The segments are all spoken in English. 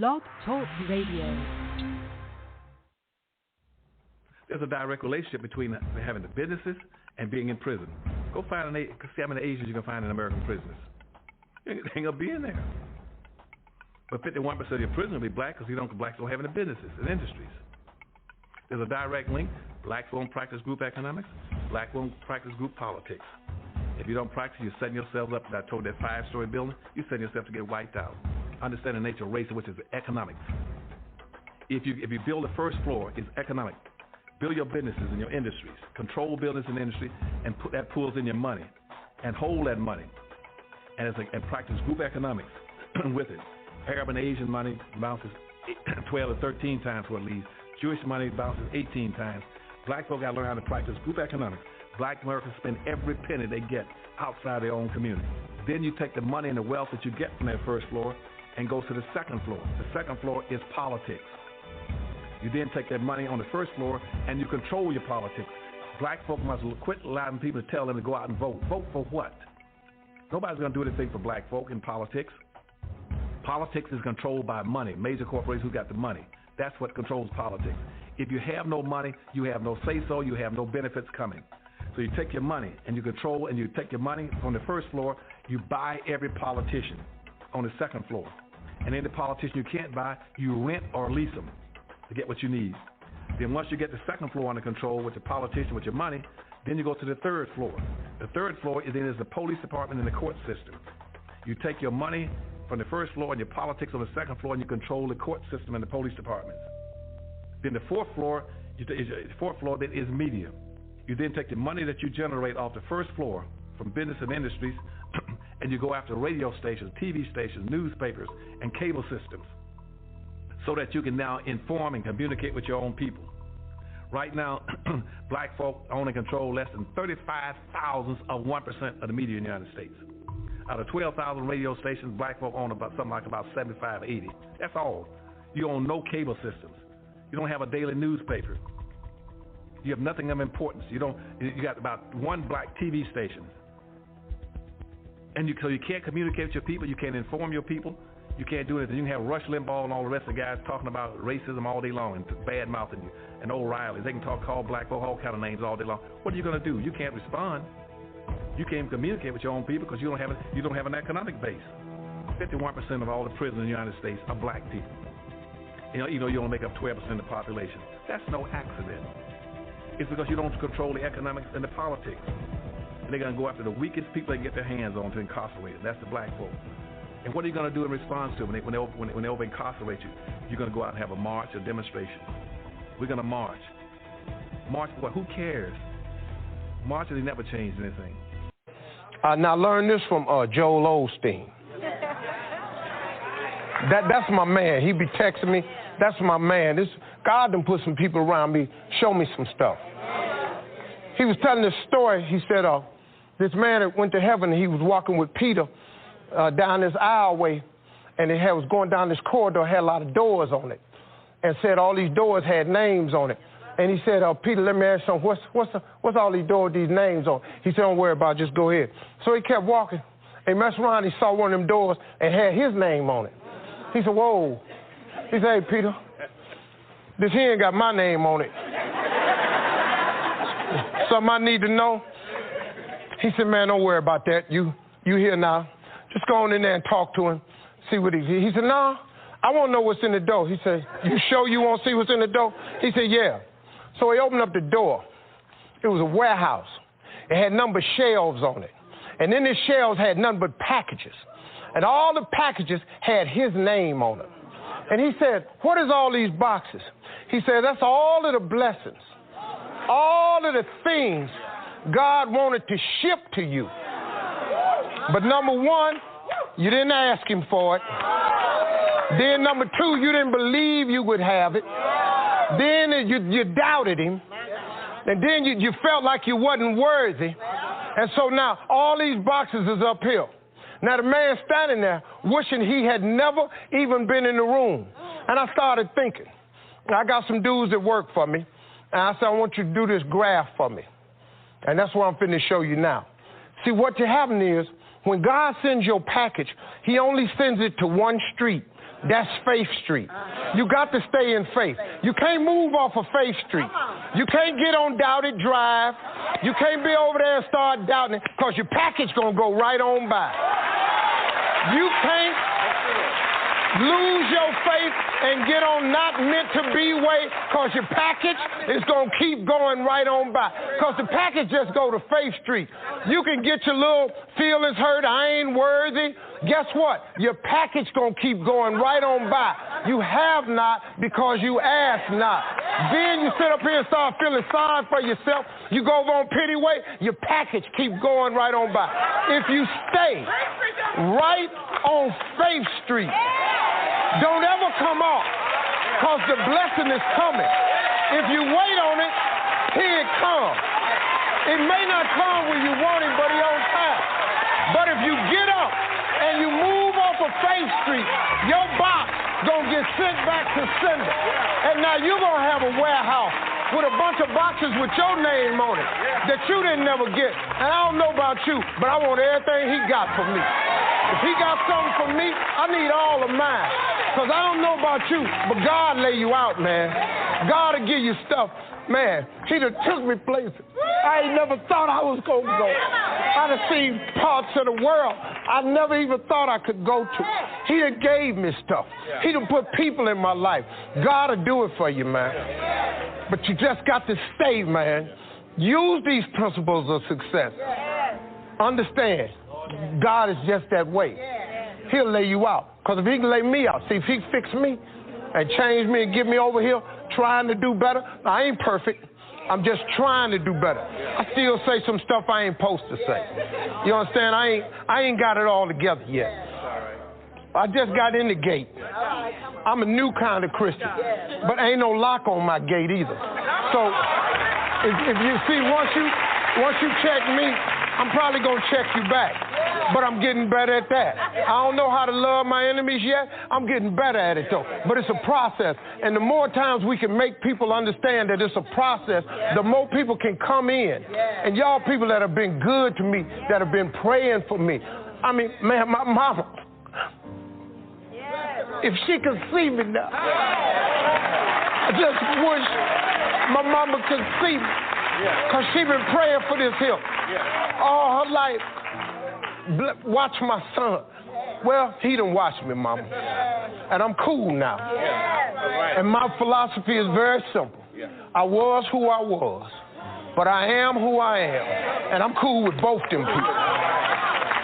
Blog Talk Radio. There's a direct relationship between having the businesses and being in prison. Go find see how many Asians you can find in American prisons. They ain't gonna be in there. But 51% of your prisoners will be black because blacks don't have any businesses and industries. There's a direct link. Blacks won't practice group economics. Blacks won't practice group politics. If you don't practice, you're setting yourself up. I told that 5-story building, you're setting yourself to get wiped out. Understand the nature of race, which is economics. If you build the first floor, it's economic. Build your businesses and your industries. Control business and industry, and put that pulls in your money, and hold that money, and practice group economics with it. Arab and Asian money bounces 12 to 13 times what it leaves. Jewish money bounces 18 times. Black folk got to learn how to practice group economics. Black Americans spend every penny they get outside their own community. Then you take the money and the wealth that you get from that first floor and go to the second floor. The second floor is politics. You then take that money on the first floor and you control your politics. Black folk must quit allowing people to tell them to go out and vote. Vote for what? Nobody's going to do anything for black folk in politics. Politics is controlled by money. Major corporations who got the money. That's what controls politics. If you have no money, you have no say-so, you have no benefits coming. So you take your money and you control, and you take your money from the first floor, you buy every politician on the second floor. And any politician you can't buy, you rent or lease them to get what you need. Then once you get the second floor under control with the politician, with your money, then you go to the third floor. The third floor is the police department and the court system. You take your money from the first floor and your politics on the second floor, and you control the court system and the police departments. Then the fourth floor then is media. You then take the money that you generate off the first floor from business and industries, and you go after radio stations, TV stations, newspapers, and cable systems, so that you can now inform and communicate with your own people. Right now, black folk own and control less than 35 thousandths of 1% of the media in the United States. Out of 12,000 radio stations, black folk own about 75, 80. That's all. You own no cable systems. You don't have a daily newspaper. You have nothing of importance. You got about one black TV station. And so you can't communicate with your people. You can't inform your people. You can't do anything. You can have Rush Limbaugh and all the rest of the guys talking about racism all day long and bad-mouthing you, and O'Reilly. They can call black folk all kind of names all day long. What are you going to do? You can't respond. You can't communicate with your own people because you don't have an economic base. 51% of all the prisoners in the United States are black people. You only make up 12% of the population. That's no accident. It's because you don't control the economics and the politics. And they're going to go after the weakest people they can get their hands on to incarcerate them. That's the black folk. And what are you going to do in response to them when they over-incarcerate you? You're going to go out and have a march, a demonstration. We're going to march. March for what? Who cares? Marching, they never changed anything. Now learn this from Joel Osteen. That's my man. He be texting me. That's my man. God done put some people around me, show me some stuff. He was telling this story. He said this man that went to heaven, he was walking with Peter down this aisleway, and was going down this corridor, had a lot of doors on it, and said all these doors had names on it. And he said, Peter, let me ask you something. What's all these doors, these names on? He said, don't worry about it, just go ahead. So he kept walking. He messed around, he saw one of them doors and had his name on it. He said, whoa. He said, hey, Peter, this here ain't got my name on it. Something I need to know? He said, man, don't worry about that. You here now. Just go on in there and talk to him, see what he said, no, I want to know what's in the door. He said, you sure you want to see what's in the door? He said, yeah. So he opened up the door. It was a warehouse. It had nothing but shelves on it. And then the shelves had nothing but packages. And all the packages had his name on them. And he said, what is all these boxes? He said, that's all of the blessings, all of the things God wanted to ship to you. But number one, you didn't ask him for it. Then number two, you didn't believe you would have it. Then you doubted him. And then you felt like you wasn't worthy. And so now all these boxes is up here. Now the man standing there wishing he had never even been in the room. And I started thinking, I got some dudes that work for me. And I said, I want you to do this graph for me. And that's what I'm finna show you now. See, what happening is, when God sends your package, he only sends it to one street. That's Faith Street. You got to stay in faith. You can't move off of Faith Street. You can't get on Doubted Drive. You can't be over there and start doubting it because your package going to go right on by. You can't lose your faith and get on not meant to be way because your package is going to keep going right on by. Because the package just go to Faith Street. You can get your little feelings hurt, I ain't worthy. Guess what? Your package going to keep going right on by. You have not because you ask not. Then you sit up here and start feeling sorry for yourself. You go over on pity way, your package keep going right on by. If you stay right on Faith Street, don't ever come off, because the blessing is coming. If you wait on it, here it comes. It may not come when you want it, but it's on time. But if you get up and you move off of Faith Street, your box gonna get sent back to sender. And now you're gonna have a warehouse with a bunch of boxes with your name on it that you didn't never get. And I don't know about you, but I want everything he got for me. If he got something for me, I need all of mine. Because I don't know about you, but God lay you out, man. God will give you stuff. Man, he done took me places I ain't never thought I was going to go. I done seen parts of the world I never even thought I could go to. He done gave me stuff. He done put people in my life. God will do it for you, man. But you just got to stay, man. Use these principles of success. Understand, God is just that way. He'll lay you out. Because if he can lay me out, see, if he fix me and change me and get me over here trying to do better, I ain't perfect. I'm just trying to do better. I still say some stuff I ain't supposed to say. You understand? I ain't got it all together yet. I just got in the gate. I'm a new kind of Christian, but ain't no lock on my gate either. So if you see, once you check me, I'm probably gonna check you back. But I'm getting better at that. I don't know how to love my enemies yet. I'm getting better at it, though. But it's a process. And the more times we can make people understand that it's a process, the more people can come in. And y'all people that have been good to me, that have been praying for me. I mean, man, my mama, if she could see me now, I just wish my mama could see me. Because she been praying for this here all her life. Watch my son. Well, he done watched me, mama. And I'm cool now. And my philosophy is very simple. I was who I was, but I am who I am. And I'm cool with both them people.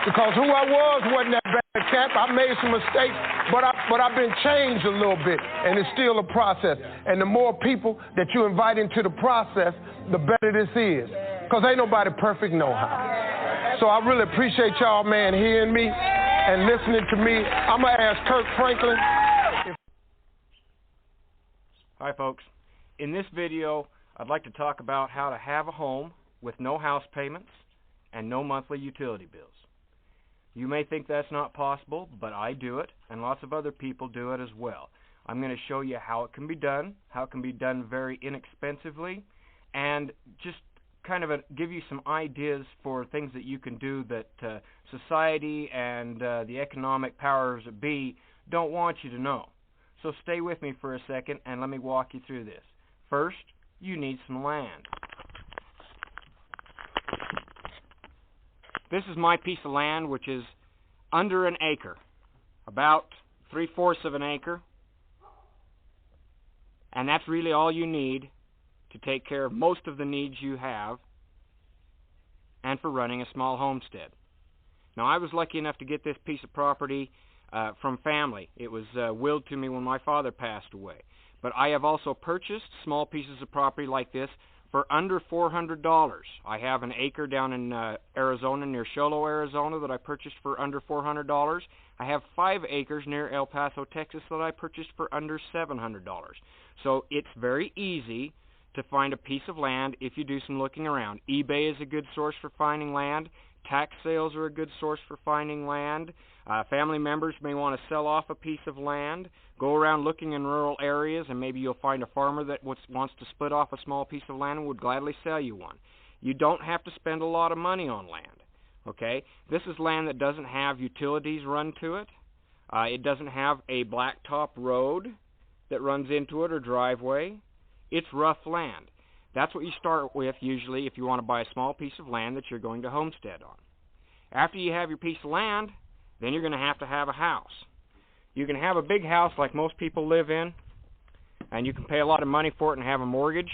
Because who I was wasn't that bad cat. I made some mistakes, but I've been changed a little bit, and it's still a process. And the more people that you invite into the process, the better this is. Because ain't nobody perfect no how. So I really appreciate y'all, man, hearing me and listening to me. I'm going to ask Kirk Franklin. Hi, folks. In this video, I'd like to talk about how to have a home with no house payments and no monthly utility bills. You may think that's not possible, but I do it, and lots of other people do it as well. I'm going to show you how it can be done very inexpensively, and just kind of give you some ideas for things that you can do that society and the economic powers that be don't want you to know. So stay with me for a second and let me walk you through this. First, you need some land. This is my piece of land, which is under an acre, about 3/4 of an acre, and that's really all you need to take care of most of the needs you have and for running a small homestead. Now, I was lucky enough to get this piece of property from family. It was willed to me when my father passed away. But I have also purchased small pieces of property like this for under $400. I have an acre down in Arizona, near Sholo, Arizona, that I purchased for under $400. I have 5 acres near El Paso, Texas, that I purchased for under $700. So it's very easy to find a piece of land if you do some looking around. eBay is a good source for finding land. Tax sales are a good source for finding land. Family members may want to sell off a piece of land. Go around looking in rural areas, and maybe you'll find a farmer that wants to split off a small piece of land and would gladly sell you one. You don't have to spend a lot of money on land. Okay? This is land that doesn't have utilities run to it. It doesn't have a blacktop road that runs into it or driveway. It's rough land. That's what you start with usually if you want to buy a small piece of land that you're going to homestead on. After you have your piece of land, then you're going to have a house. You can have a big house like most people live in, and you can pay a lot of money for it and have a mortgage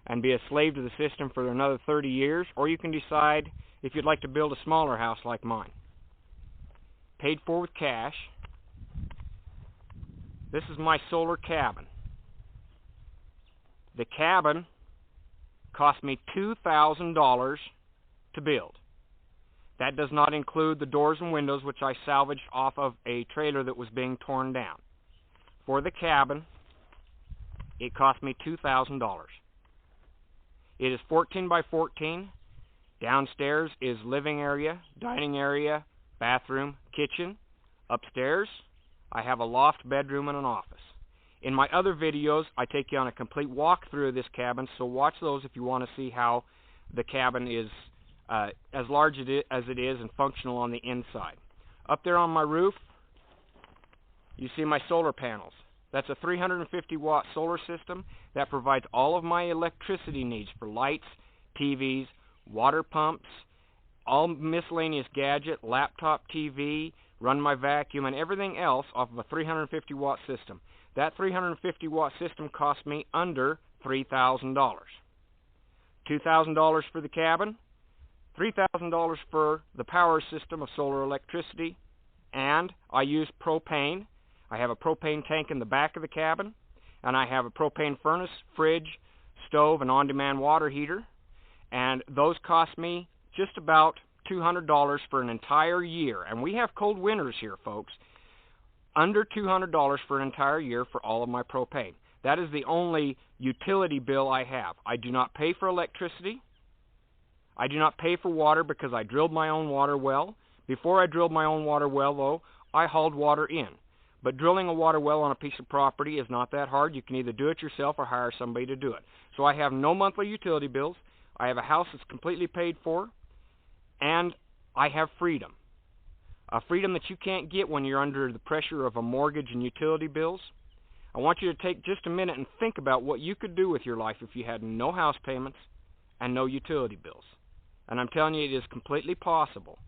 and be a slave to the system for another 30 years, or you can decide if you'd like to build a smaller house like mine. Paid for with cash. This is my solar cabin. The cabin cost me $2,000 to build. That does not include the doors and windows, which I salvaged off of a trailer that was being torn down. For the cabin, it cost me $2,000. It is 14 by 14. Downstairs is living area, dining area, bathroom, kitchen. Upstairs, I have a loft, bedroom, and an office. In my other videos, I take you on a complete walkthrough of this cabin, so watch those if you want to see how the cabin is as large as it is and functional on the inside. Up there on my roof, you see my solar panels. That's a 350-watt solar system that provides all of my electricity needs for lights, TVs, water pumps, all miscellaneous gadget, laptop TV, run my vacuum, and everything else off of a 350-watt system. That 350-watt system cost me under $3,000. $2,000 for the cabin, $3,000 for the power system of solar electricity, and I use propane. I have a propane tank in the back of the cabin, and I have a propane furnace, fridge, stove, and on-demand water heater, and those cost me just about $200 for an entire year. And we have cold winters here, folks. Under $200 for an entire year for all of my propane. That is the only utility bill I have. I do not pay for electricity. I do not pay for water because I drilled my own water well. Before I drilled my own water well, though, I hauled water in. But drilling a water well on a piece of property is not that hard. You can either do it yourself or hire somebody to do it. So I have no monthly utility bills. I have a house that's completely paid for, and I have freedom. A freedom that you can't get when you're under the pressure of a mortgage and utility bills. I want you to take just a minute and think about what you could do with your life if you had no house payments and no utility bills. And I'm telling you, it is completely possible.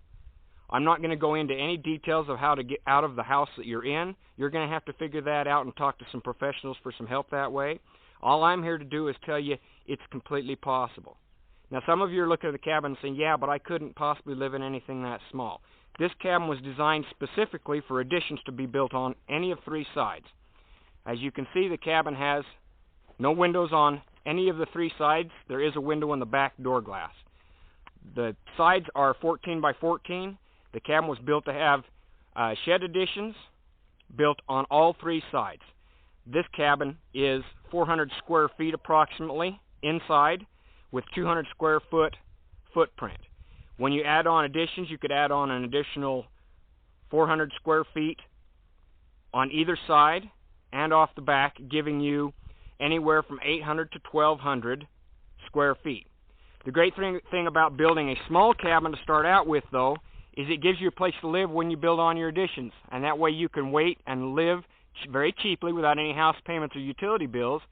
I'm not going to go into any details of how to get out of the house that you're in. You're going to have to figure that out and talk to some professionals for some help that way. All I'm here to do is tell you it's completely possible. Now, some of you are looking at the cabin and saying, yeah, but I couldn't possibly live in anything that small. This cabin was designed specifically for additions to be built on any of three sides. As you can see, the cabin has no windows on any of the three sides. There is a window in the back door glass. The sides are 14 by 14. The cabin was built to have shed additions built on all three sides. This cabin is 400 square feet approximately inside with 200 square foot footprint. When you add on additions, you could add on an additional 400 square feet on either side and off the back, giving you anywhere from 800 to 1,200 square feet. The great thing about building a small cabin to start out with, though, is it gives you a place to live when you build on your additions. And that way you can wait and live very cheaply without any house payments or utility bills.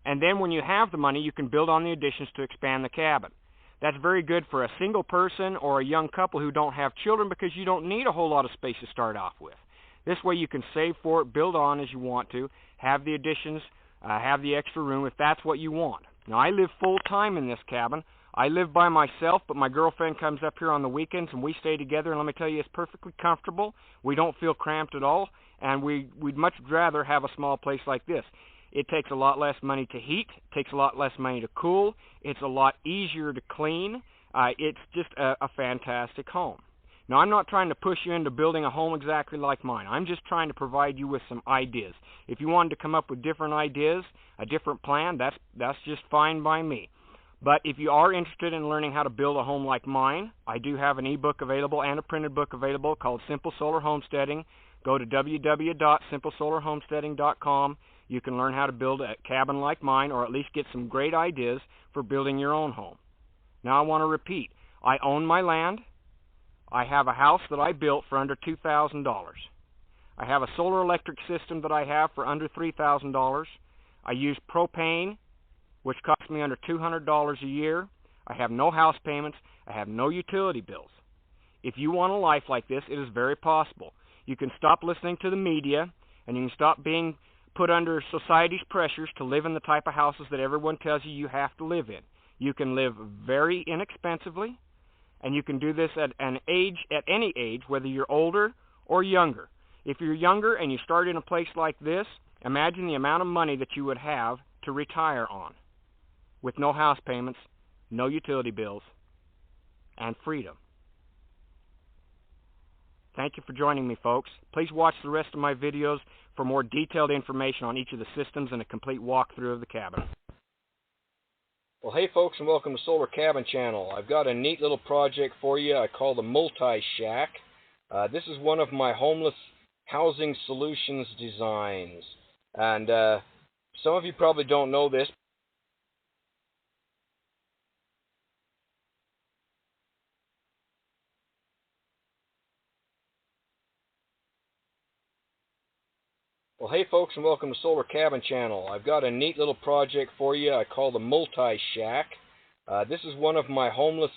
And then when you have the money, you can build on the additions to expand the cabin. That's very good for a single person or a young couple who don't have children because you don't need a whole lot of space to start off with. This way you can save for it, build on as you want to, have the additions, have the extra room if that's what you want. Now, I live full-time in this cabin. I live by myself, but my girlfriend comes up here on the weekends and we stay together, and let me tell you, it's perfectly comfortable. We don't feel cramped at all, and we'd much rather have a small place like this. It takes a lot less money to heat, takes a lot less money to cool, it's a lot easier to clean. It's just a fantastic home. Now, I'm not trying to push you into building a home exactly like mine. I'm just trying to provide you with some ideas. If you wanted to come up with different ideas, a different plan, that's just fine by me. But if you are interested in learning how to build a home like mine, I do have an ebook available and a printed book available called Simple Solar Homesteading. Go to www.simplesolarhomesteading.com. You can learn how to build a cabin like mine, or at least get some great ideas for building your own home. Now, I want to repeat. I own my land. I have a house that I built for under $2,000. I have a solar electric system that I have for under $3,000. I use propane, which costs me under $200 a year. I have no house payments. I have no utility bills. If you want a life like this, it is very possible. You can stop listening to the media, and you can stop being put under society's pressures to live in the type of houses that everyone tells you you have to live in. You can live very inexpensively, and you can do this at any age, whether you're older or younger. If you're younger and you start in a place like this, imagine the amount of money that you would have to retire on, with no house payments, no utility bills, and freedom. Thank you for joining me, folks. Please watch the rest of my videos for more detailed information on each of the systems and a complete walkthrough of the cabin. Well, hey, folks, and welcome to Solar Cabin Channel. I've got a neat little project for you I call the Multi-Shack. This is one of my homeless housing solutions designs. And some of you probably don't know this. Well, hey, folks, and welcome to Solar Cabin Channel. I've got a neat little project for you I call the Multi-Shack. This is one of my homeless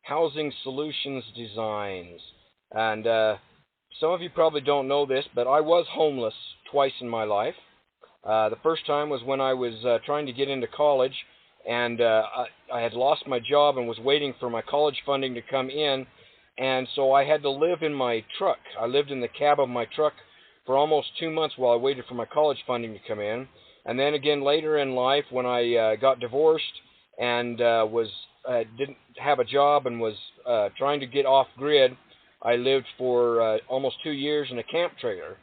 housing solutions designs. And some of you probably don't know this, but I was homeless twice in my life. The first time was when I was trying to get into college, and I had lost my job and was waiting for my college funding to come in, and so I had to live in my truck. I lived in the cab of my truck for almost 2 months while I waited for my college funding to come in. And then again later in life, when I got divorced and didn't have a job and was trying to get off grid, I lived for almost 2 years in a camp trailer.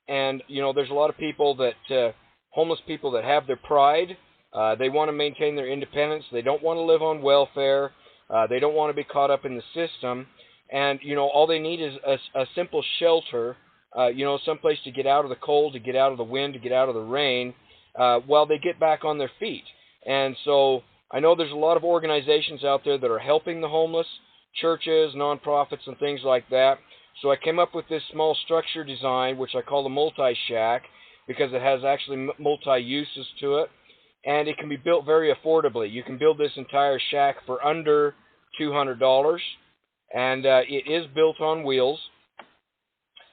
And you know, there's a lot of people that homeless people that have their pride. They want to maintain their independence. They don't want to live on welfare. They don't want to be caught up in the system. And you know, all they need is a simple shelter. You know, someplace to get out of the cold, to get out of the wind, to get out of the rain, while they get back on their feet. And so I know there's a lot of organizations out there that are helping the homeless, churches, nonprofits, and things like that. So I came up with this small structure design, which I call the Multi-Shack, because it has actually multi-uses to it, and it can be built very affordably. You can build this entire shack for under $200, and it is built on wheels.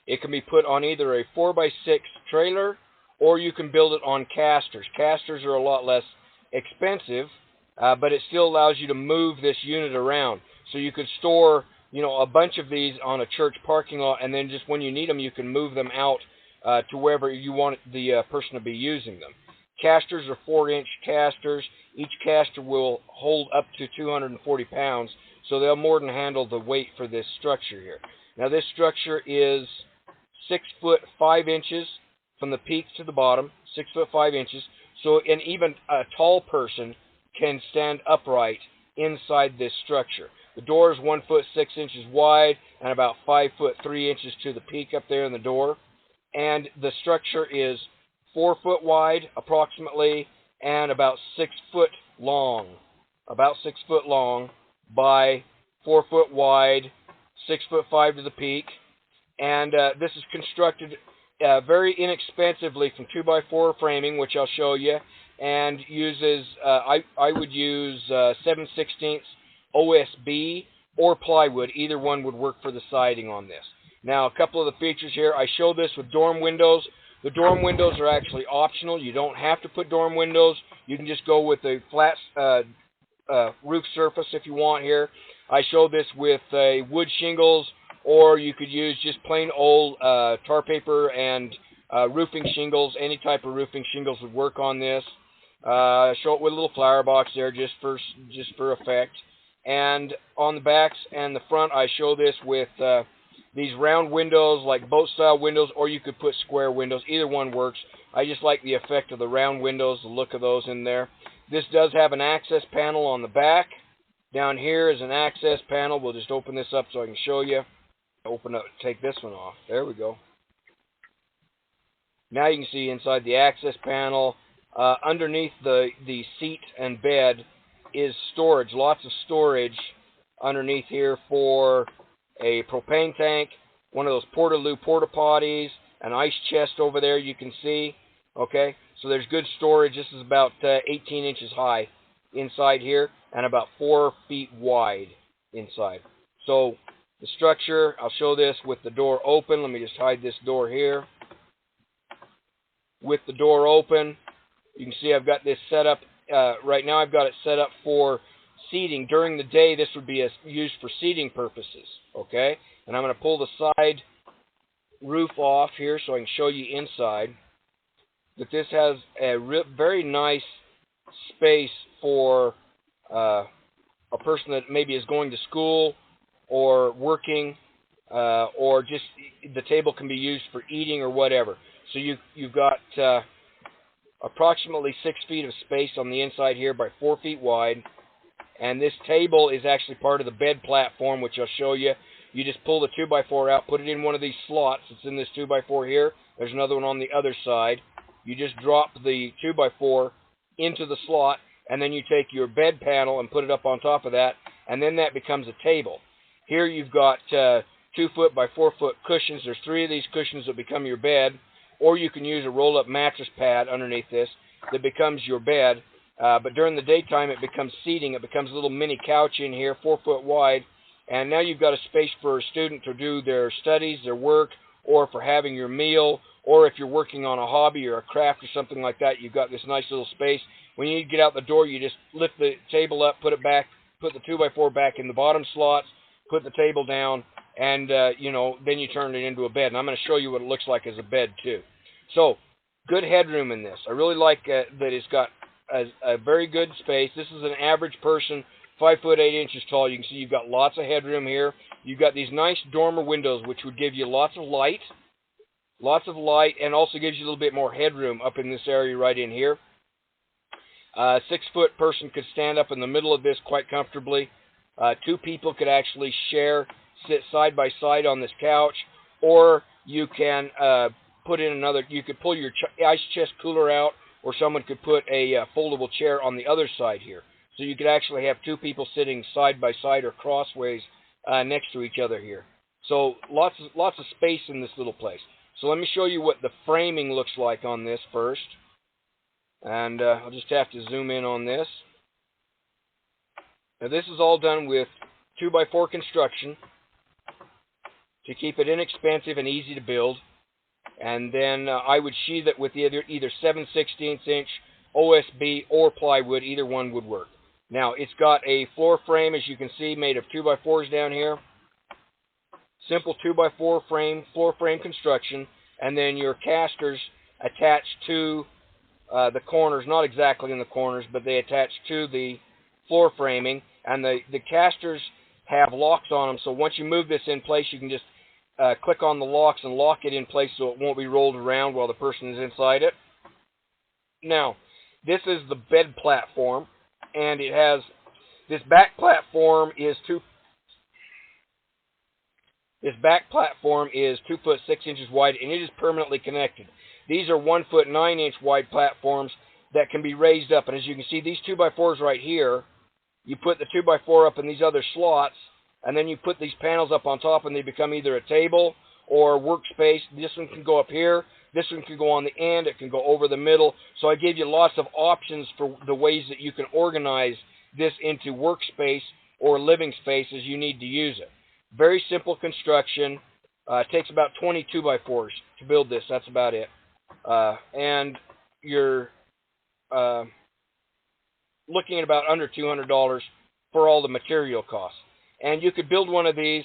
It can be put on either a 4x6 trailer, or you can build it on casters. Casters are a lot less expensive, but it still allows you to move this unit around. So you could store, you know, a bunch of these on a church parking lot, and then just when you need them, you can move them out to wherever you want the person to be using them. Casters are 4-inch casters. Each caster will hold up to 240 pounds, so they'll more than handle the weight for this structure here. Now, this structure is 6 foot 5 inches from the peak to the bottom, 6 foot 5 inches. So and even a tall person can stand upright inside this structure. The door is 1 foot 6 inches wide and about 5 foot 3 inches to the peak up there in the door. And the structure is 4 foot wide approximately and about 6 foot long. About 6 foot long by 4 foot wide, 6 foot 5 to the peak. And this is constructed very inexpensively from 2x4 framing, which I'll show you, and uses, I would use 7/16 OSB or plywood. Either one would work for the siding on this. Now, a couple of the features here. I show this with dorm windows. The dorm windows are actually optional. You don't have to put dorm windows. You can just go with a flat roof surface if you want here. I show this with wood shingles, or you could use just plain old tar paper and roofing shingles. Any type of roofing shingles would work on this. Show it with a little flower box there just for effect. And on the backs and the front, I show this with these round windows, like boat-style windows, or you could put square windows. Either one works. I just like the effect of the round windows, the look of those in there. This does have an access panel on the back. Down here is an access panel. We'll just open this up so I can show you. Open up, take this one off. There we go. Now you can see inside the access panel, underneath the seat and bed is storage. Lots of storage underneath here for a propane tank, one of those Portaloo porta potties, an ice chest over there you can see. Okay, so there's good storage. This is about 18 inches high inside here and about 4 feet wide inside. So the structure, I'll show this with the door open. Let me just hide this door here. With the door open, you can see I've got this set up. Right now I've got it set up for seating. During the day, this would be used for seating purposes. Okay, and I'm going to pull the side roof off here so I can show you inside. That this has a very nice space for a person that maybe is going to school or working, or just the table can be used for eating or whatever. So you've got approximately 6 feet of space on the inside here by 4 feet wide, and this table is actually part of the bed platform, which I'll show you. You just pull the 2x4 out, put it in one of these slots. It's in this 2x4 here. There's another one on the other side. You just drop the 2x4 into the slot, and then you take your bed panel and put it up on top of that, and then that becomes a table. Here you've got 2 foot by 4 foot cushions. There's 3 of these cushions that become your bed, or you can use a roll-up mattress pad underneath this that becomes your bed. But during the daytime, it becomes seating. It becomes a little mini couch in here, 4 foot wide, and now you've got a space for a student to do their studies, their work, or for having your meal, or if you're working on a hobby or a craft or something like that, you've got this nice little space. When you need to get out the door, you just lift the table up, put it back, put the 2x4 back in the bottom slots, put the table down, and then you turn it into a bed. And I'm going to show you what it looks like as a bed too. So, good headroom in this. I really like that it's got a very good space. This is an average person, 5 foot 8 inches tall. You can see you've got lots of headroom here. You've got these nice dormer windows, which would give you lots of light, and also gives you a little bit more headroom up in this area right in here. A 6 foot person could stand up in the middle of this quite comfortably. 2 people could actually sit side by side on this couch, or you can put in another. You could pull your ice chest cooler out, or someone could put a foldable chair on the other side here. So you could actually have 2 people sitting side by side or crossways next to each other here. So lots of space in this little place. So let me show you what the framing looks like on this first. And I'll just have to zoom in on this. Now this is all done with 2x4 construction to keep it inexpensive and easy to build. And then I would sheathe it with either 7/16 inch OSB or plywood. Either one would work. Now it's got a floor frame, as you can see, made of 2x4s down here. Simple 2x4 frame, floor frame construction, and then your casters attached to the corners, not exactly in the corners, but they attach to the floor framing, and the casters have locks on them, so once you move this in place, you can just click on the locks and lock it in place so it won't be rolled around while the person is inside it. Now, this is the bed platform, and it has, this back platform is 2 foot 6 inches wide, and it is permanently connected. These are 1 foot 9 inch wide platforms that can be raised up. And as you can see, these 2x4s right here, you put the 2x4 up in these other slots, and then you put these panels up on top, and they become either a table or a workspace. This one can go up here. This one can go on the end. It can go over the middle. So I gave you lots of options for the ways that you can organize this into workspace or living space as you need to use it. Very simple construction. It takes about 20 2x4s to build this. That's about it. And you're looking at about under $200 for all the material costs. And you could build one of these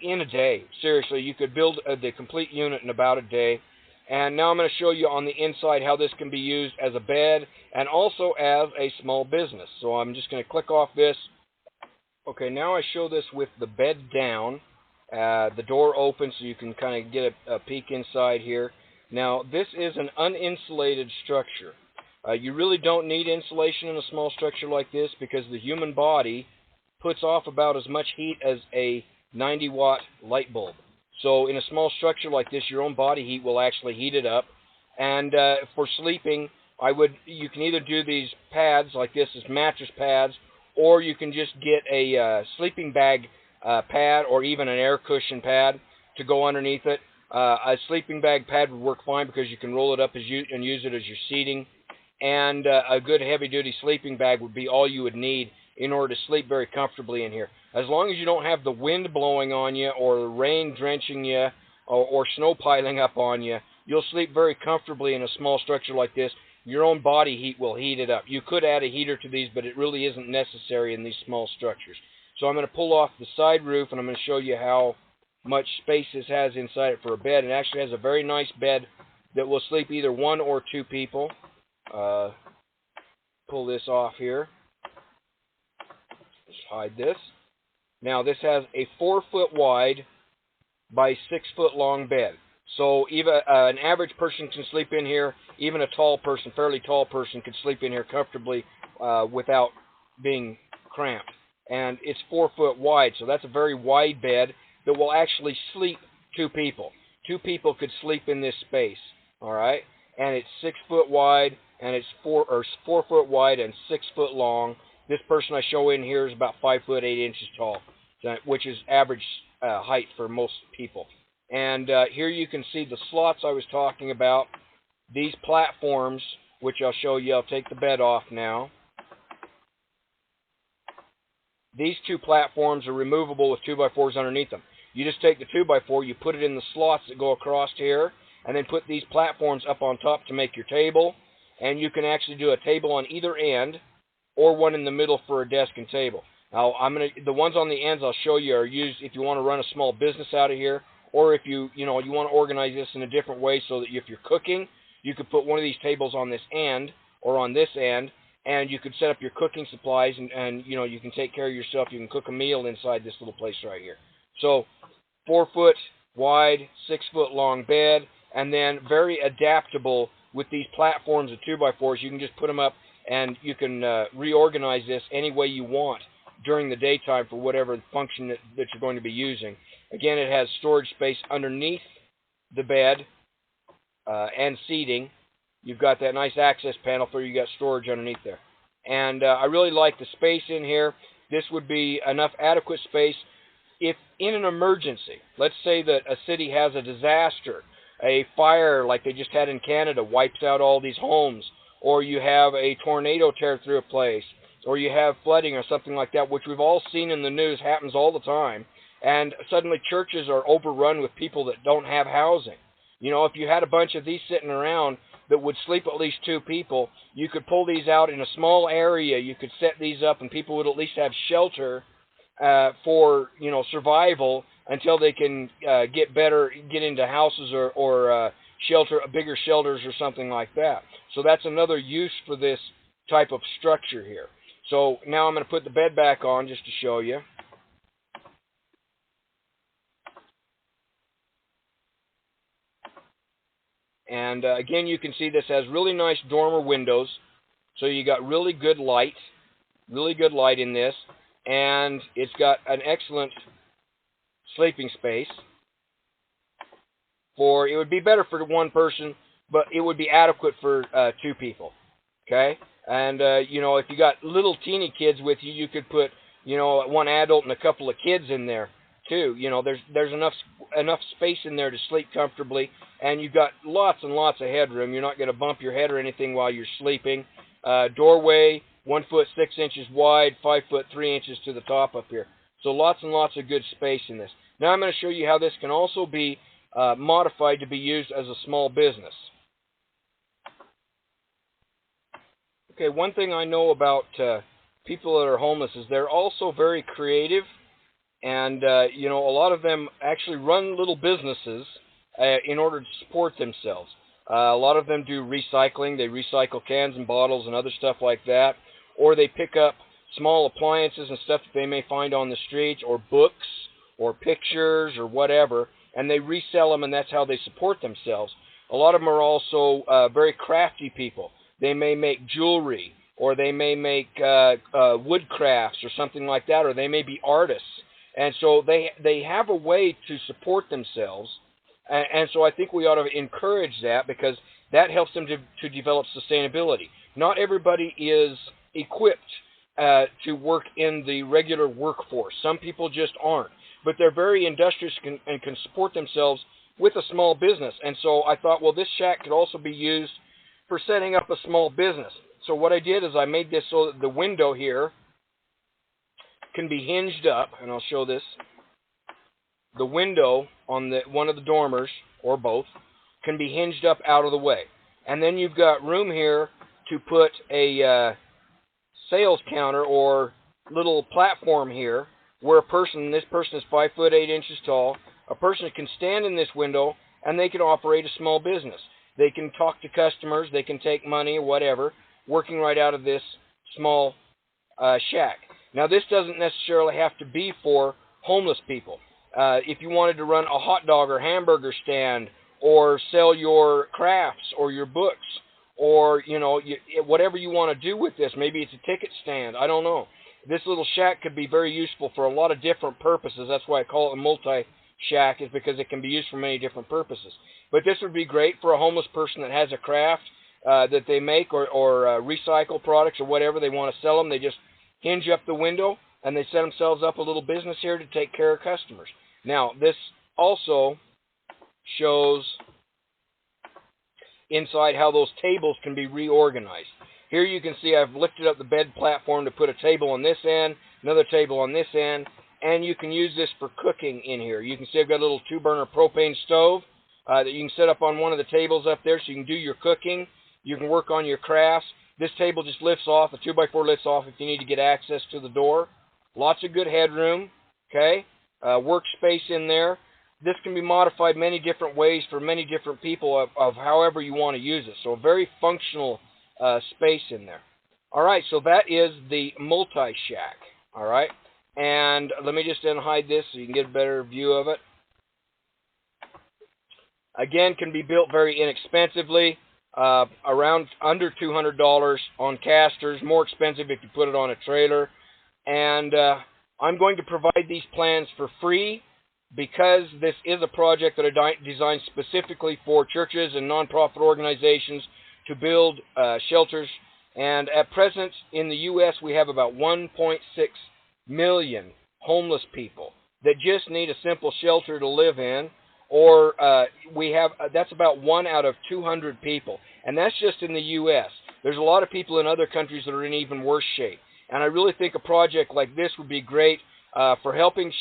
in a day. Seriously, you could build the complete unit in about a day. And now I'm going to show you on the inside how this can be used as a bed and also as a small business. So I'm just going to click off this. Okay, now I show this with the bed down, the door open so you can kind of get a peek inside here. Now, this is an uninsulated structure. You really don't need insulation in a small structure like this because the human body puts off about as much heat as a 90-watt light bulb. So in a small structure like this, your own body heat will actually heat it up. And for sleeping, you can either do these pads like this as mattress pads, or you can just get a sleeping bag pad or even an air cushion pad. to go underneath it. A sleeping bag pad would work fine because you can roll it up and use it as your seating. And a good heavy-duty sleeping bag would be all you would need in order to sleep very comfortably in here. As long as you don't have the wind blowing on you or the rain drenching you or snow piling up on you, you'll sleep very comfortably in a small structure like this. Your own body heat will heat it up. You could add a heater to these, but it really isn't necessary in these small structures. So I'm going to pull off the side roof, and I'm going to show you how much space this has inside it for a bed. It actually has a very nice bed that will sleep either 1 or 2 people. Pull this off here. Just hide this. Now this has a 4-foot wide by 6-foot long bed. So even an average person can sleep in here. Even a tall person, fairly tall person, could sleep in here comfortably without being cramped. And it's 4 foot wide, so that's a very wide bed that will actually sleep 2 people. 2 people could sleep in this space, all right? And it's 6 foot wide, and it's 4 foot wide and 6 foot long. This person I show in here is about 5 foot 8 inches tall, which is average height for most people. And here you can see the slots I was talking about. These platforms, which I'll show you. I'll take the bed off now. These 2 platforms are removable with 2x4s underneath them. You just take the 2x4, you put it in the slots that go across here, and then put these platforms up on top to make your table. And you can actually do a table on either end, or one in the middle for a desk and table. Now, the ones on the ends I'll show you are used if you want to run a small business out of here, or if you want to organize this in a different way so that if you're cooking, you could put one of these tables on this end or on this end, and you could set up your cooking supplies, and you can take care of yourself. You can cook a meal inside this little place right here. So 4 foot wide, 6 foot long bed, and then very adaptable with these platforms of 2x4s. You can just put them up, and you can reorganize this any way you want during the daytime for whatever function that you're going to be using. Again, it has storage space underneath the bed and seating. You've got that nice access panel for you got storage underneath there. And I really like the space in here. This would be enough adequate space if in an emergency, let's say that a city has a disaster, a fire like they just had in Canada wipes out all these homes, or you have a tornado tear through a place, or you have flooding or something like that, which we've all seen in the news, happens all the time. And suddenly churches are overrun with people that don't have housing. If you had a bunch of these sitting around that would sleep at least 2 people, you could pull these out in a small area. You could set these up, and people would at least have shelter for survival until they can get into houses or bigger shelters or something like that. So that's another use for this type of structure here. So now I'm going to put the bed back on just to show you. And again, you can see this has really nice dormer windows, so you got really good light in this, and it's got an excellent sleeping space. It would be better for 1 person, but it would be adequate for 2 people. Okay, and if you got little teeny kids with you, you could put 1 adult and a couple of kids in there too. There's enough space in there to sleep comfortably, and you've got lots and lots of headroom. You're not going to bump your head or anything while you're sleeping. Doorway 1 foot 6 inches wide, 5 foot 3 inches to the top up here. So lots and lots of good space in this. Now I'm going to show you how this can also be modified to be used as a small business. Okay, one thing I know about people that are homeless is they're also very creative. And, a lot of them actually run little businesses in order to support themselves. A lot of them do recycling. They recycle cans and bottles and other stuff like that. Or they pick up small appliances and stuff that they may find on the streets, or books, or pictures, or whatever, and they resell them, and that's how they support themselves. A lot of them are also very crafty people. They may make jewelry, or they may make wood crafts or something like that, or they may be artists. And so they have a way to support themselves, and so I think we ought to encourage that, because that helps them to develop sustainability. Not everybody is equipped to work in the regular workforce. Some people just aren't. but they're very industrious and can support themselves with a small business. And so I thought, well, this shack could also be used for setting up a small business. So what I did is I made this so that the window here can be hinged up, and I'll show this. The window on one of the dormers, or both, can be hinged up out of the way. And then you've got room here to put a sales counter or little platform here where this person is 5 foot 8 inches tall. A person can stand in this window and they can operate a small business. They can talk to customers, they can take money or whatever, working right out of this small shack. Now, this doesn't necessarily have to be for homeless people. If you wanted to run a hot dog or hamburger stand, or sell your crafts or your books, or whatever you want to do with this, maybe it's a ticket stand, I don't know. This little shack could be very useful for a lot of different purposes. That's why I call it a multi-shack, is because it can be used for many different purposes. But this would be great for a homeless person that has a craft that they make, or recycle products or whatever. They want to sell them. They just hinge up the window and they set themselves up a little business here to take care of customers. Now, this also shows inside how those tables can be reorganized. Here you can see I've lifted up the bed platform to put a table on this end, another table on this end, and you can use this for cooking in here. You can see I've got a little 2-burner propane stove that you can set up on one of the tables up there so you can do your cooking. You can work on your crafts. This table just lifts off, the 2x4 lifts off if you need to get access to the door. Lots of good headroom, okay? Workspace in there. This can be modified many different ways for many different people of however you want to use it. So a very functional space in there. All right, so that is the multi-shack. All right, and let me just unhide this so you can get a better view of it. Again, can be built very inexpensively, around under $200 on casters, more expensive if you put it on a trailer. And I'm going to provide these plans for free because this is a project that I designed specifically for churches and nonprofit organizations to build shelters. And at present in the U.S., we have about 1.6 million homeless people that just need a simple shelter to live in. Or that's about 1 out of 200 people. And that's just in the U.S. There's a lot of people in other countries that are in even worse shape. And I really think a project like this would be great for helping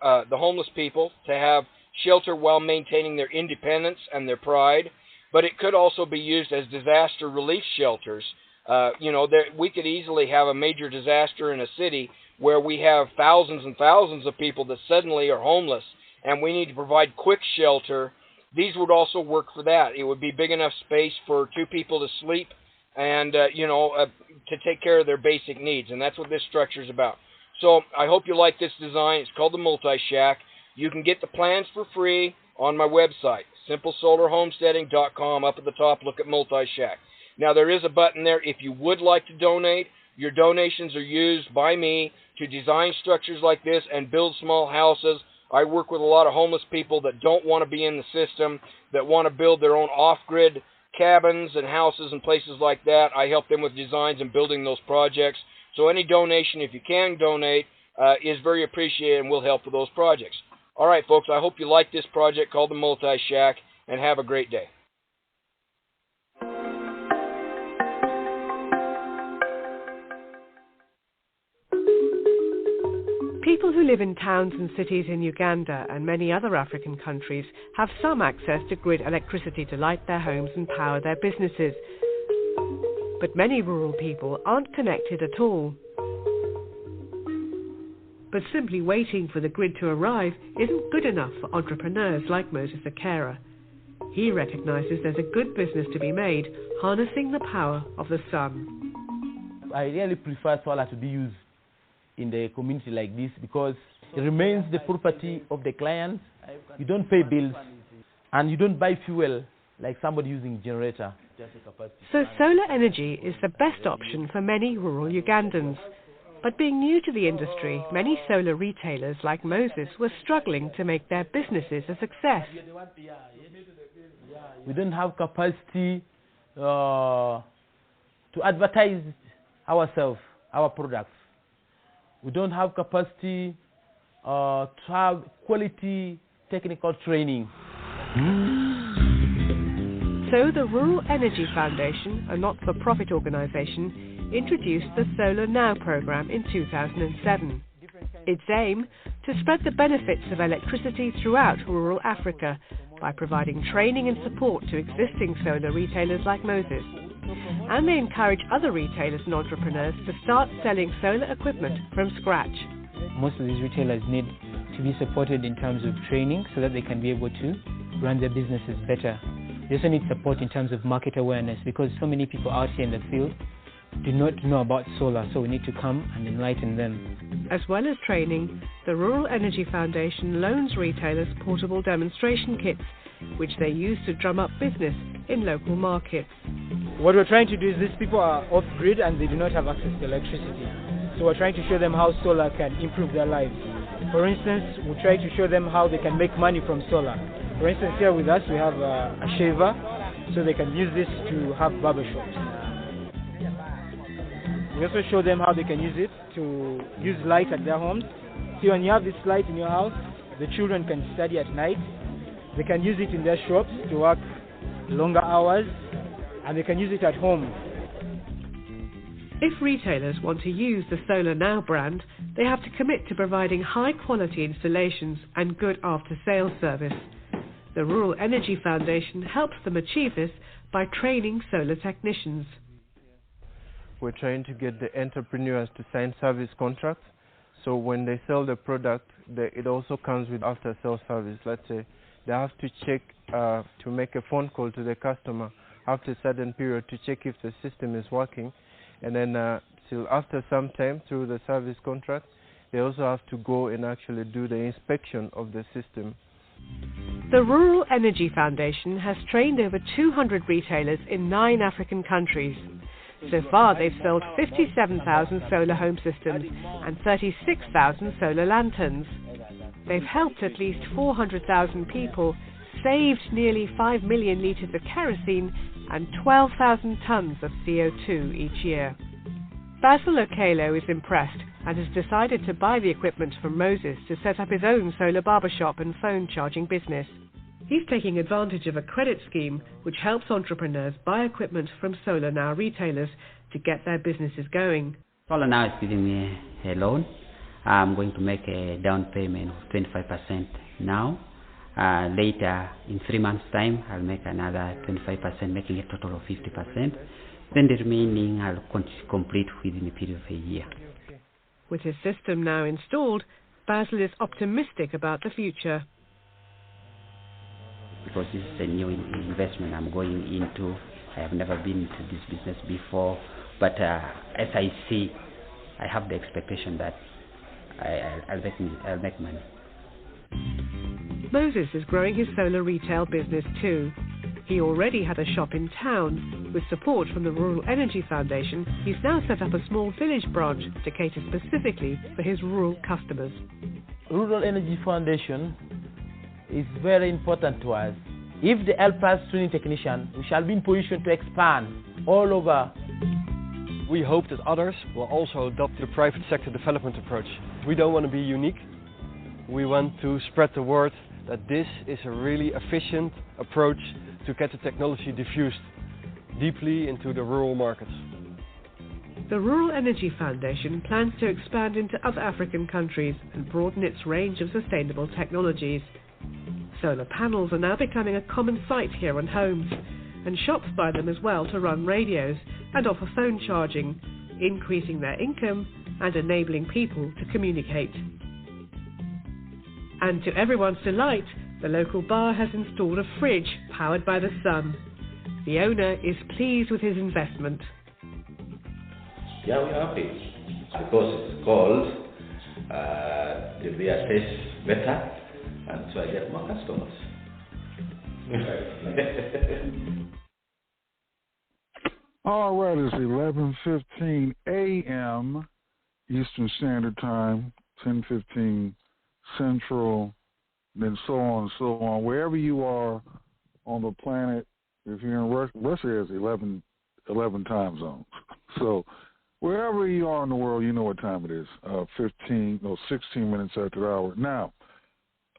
the homeless people to have shelter while maintaining their independence and their pride. But it could also be used as disaster relief shelters. We could easily have a major disaster in a city where we have thousands and thousands of people that suddenly are homeless, and we need to provide quick shelter. These would also work for that. It would be big enough space for 2 people to sleep and, to take care of their basic needs. And that's what this structure is about. So I hope you like this design. It's called the Multi-Shack. You can get the plans for free on my website, simplesolarhomesteading.com. Up at the top, look at Multi-Shack. Now, there is a button there if you would like to donate. Your donations are used by me to design structures like this and build small houses. I work with a lot of homeless people that don't want to be in the system, that want to build their own off-grid cabins and houses and places like that. I help them with designs and building those projects. So any donation, if you can donate, is very appreciated and will help with those projects. All right, folks, I hope you like this project called the Multi-Shack, and have a great day. People who live in towns and cities in Uganda and many other African countries have some access to grid electricity to light their homes and power their businesses. But many rural people aren't connected at all. But simply waiting for the grid to arrive isn't good enough for entrepreneurs like Moses Akera. He recognizes there's a good business to be made harnessing the power of the sun. I really prefer solar to be used in the community like this because it remains the property of the client. You don't pay bills and you don't buy fuel like somebody using generator. So solar energy is the best option for many rural Ugandans. But being new to the industry, many solar retailers like Moses were struggling to make their businesses a success. We don't have capacity to advertise ourselves, our products. We don't have capacity to have quality technical training. So the Rural Energy Foundation, a not-for-profit organisation, introduced the Solar Now program in 2007. Its aim to spread the benefits of electricity throughout rural Africa by providing training and support to existing solar retailers like Moses. And they encourage other retailers and entrepreneurs to start selling solar equipment from scratch. Most of these retailers need to be supported in terms of training so that they can be able to run their businesses better. They also need support in terms of market awareness because so many people out here in the field do not know about solar, so we need to come and enlighten them. As well as training, the Rural Energy Foundation loans retailers portable demonstration kits, which they use to drum up business in local markets. What we're trying to do is these people are off-grid and they do not have access to electricity. So we're trying to show them how solar can improve their lives. For instance, we try to show them how they can make money from solar. For instance, here with us we have a shaver, so they can use this to have barbershops. We also show them how they can use it to use light at their homes. See, when you have this light in your house, the children can study at night. They can use it in their shops to work longer hours, and they can use it at home. If retailers want to use the Solar Now brand, they have to commit to providing high-quality installations and good after-sales service. The Rural Energy Foundation helps them achieve this by training solar technicians. We're trying to get the entrepreneurs to sign service contracts, so when they sell the product, it also comes with after-sales service. Let's say they have to check to make a phone call to the customer after a certain period to check if the system is working, and then till after some time through the service contract, they also have to go and actually do the inspection of the system. The Rural Energy Foundation has trained over 200 retailers in 9 African countries. So far, they've sold 57,000 solar home systems and 36,000 solar lanterns. They've helped at least 400,000 people, saved nearly 5 million litres of kerosene and 12,000 tonnes of CO2 each year. Basil Okelo is impressed and has decided to buy the equipment from Moses to set up his own solar barbershop and phone charging business. He's taking advantage of a credit scheme which helps entrepreneurs buy equipment from Solar Now retailers to get their businesses going. Solar Now is giving me a loan. I'm going to make a down payment of 25% now. Later, in 3 months' time, I'll make another 25%, making a total of 50%. Then the remaining I'll complete within a period of a year. With his system now installed, Basil is optimistic about the future. Because this is a new investment I'm going into. I have never been into this business before, but as I see, I have the expectation that I'll make money. Moses is growing his solar retail business too. He already had a shop in town. With support from the Rural Energy Foundation, he's now set up a small village branch to cater specifically for his rural customers. Rural Energy Foundation is very important to us. If they help us training technicians, we shall be in position to expand all over. We hope that others will also adopt the private sector development approach. We don't want to be unique. We want to spread the word that this is a really efficient approach to get the technology diffused deeply into the rural markets. The Rural Energy Foundation plans to expand into other African countries and broaden its range of sustainable technologies. Solar panels are now becoming a common sight here on homes, and shops buy them as well to run radios and offer phone charging, increasing their income and enabling people to communicate. And to everyone's delight, the local bar has installed a fridge powered by the sun. The owner is pleased with his investment. Yeah, we're happy because it's cold, the beer tastes better, and so I get more customers. All right, it's 11:15 a.m. Eastern Standard Time, 10:15 Central, then so on and so on. Wherever you are on the planet, if you're in Russia, has 11 time zones. So Wherever you are in the world, you know what time it is. 16 minutes after the hour. Now,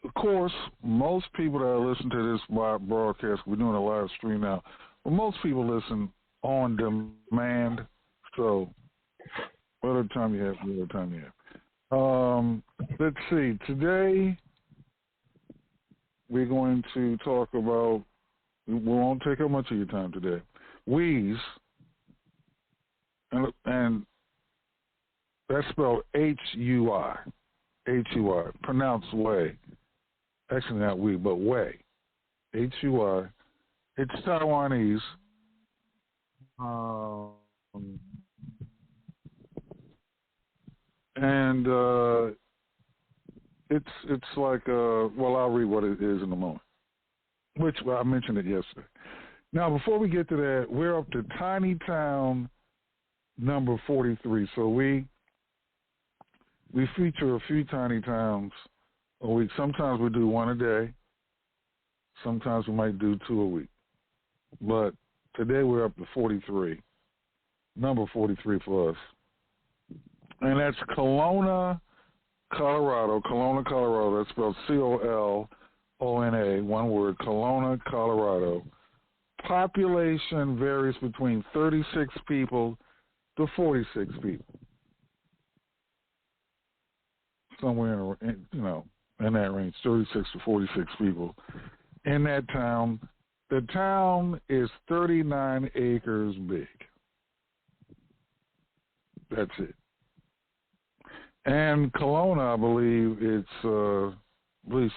of course, most people that listen to this broadcast, we're doing a live stream now, but most people listen on demand. So, whatever time you have. Let's see. Today, we're going to talk about, we won't take up much of your time today, Wheeze, and that's spelled H-U-I, pronounced way. Actually, not we, but way. H-U-I. It's Taiwanese. And it's like, well, I'll read what it is in a moment, which I mentioned it yesterday. Now, before we get to that, we're up to Tiny Town number 43. So we feature a few tiny towns a week. Sometimes we do one a day. Sometimes we might do 2 a week. But today we're up to 43. Number 43 for us. And that's Colona, Colorado. Colona, Colorado. That's spelled C-O-L-O-N-A, one word, Colona, Colorado. Population varies between 36 people to 46 people. Somewhere in that range, 36 to 46 people in that town. The town is 39 acres big. That's it. And Colona, I believe it's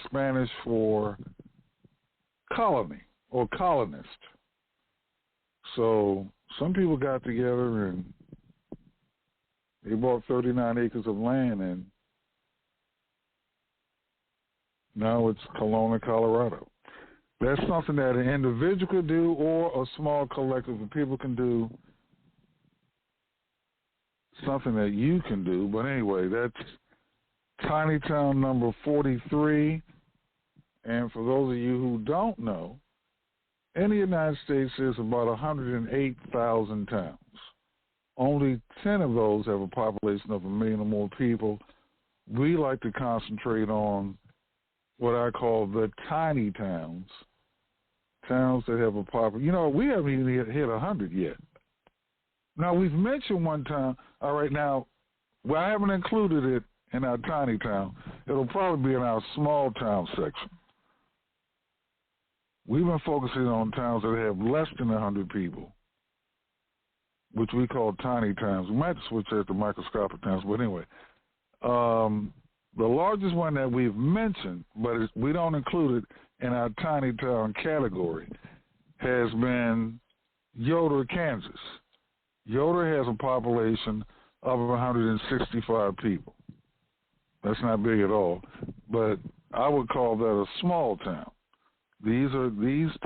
Spanish for colony or colonist. So some people got together and they bought 39 acres of land, and now it's Colona, Colorado. That's something that an individual could do or a small collective of people can do, something that you can do. But anyway, that's Tiny Town number 43. And for those of you who don't know, in the United States, there's about 108,000 towns. Only 10 of those have a population of 1 million or more people. We like to concentrate on what I call the tiny towns, towns that have a population. We haven't even hit 100 yet. Now, we've mentioned one time, all right, now, I haven't included it in our tiny town. It'll probably be in our small town section. We've been focusing on towns that have less than 100 people, which we call tiny towns. We might switch that to microscopic towns, but anyway. The largest one that we've mentioned, but we don't include it in our tiny town category, has been Yoder, Kansas. Yoder has a population of 165 people. That's not big at all, but I would call that a small town. These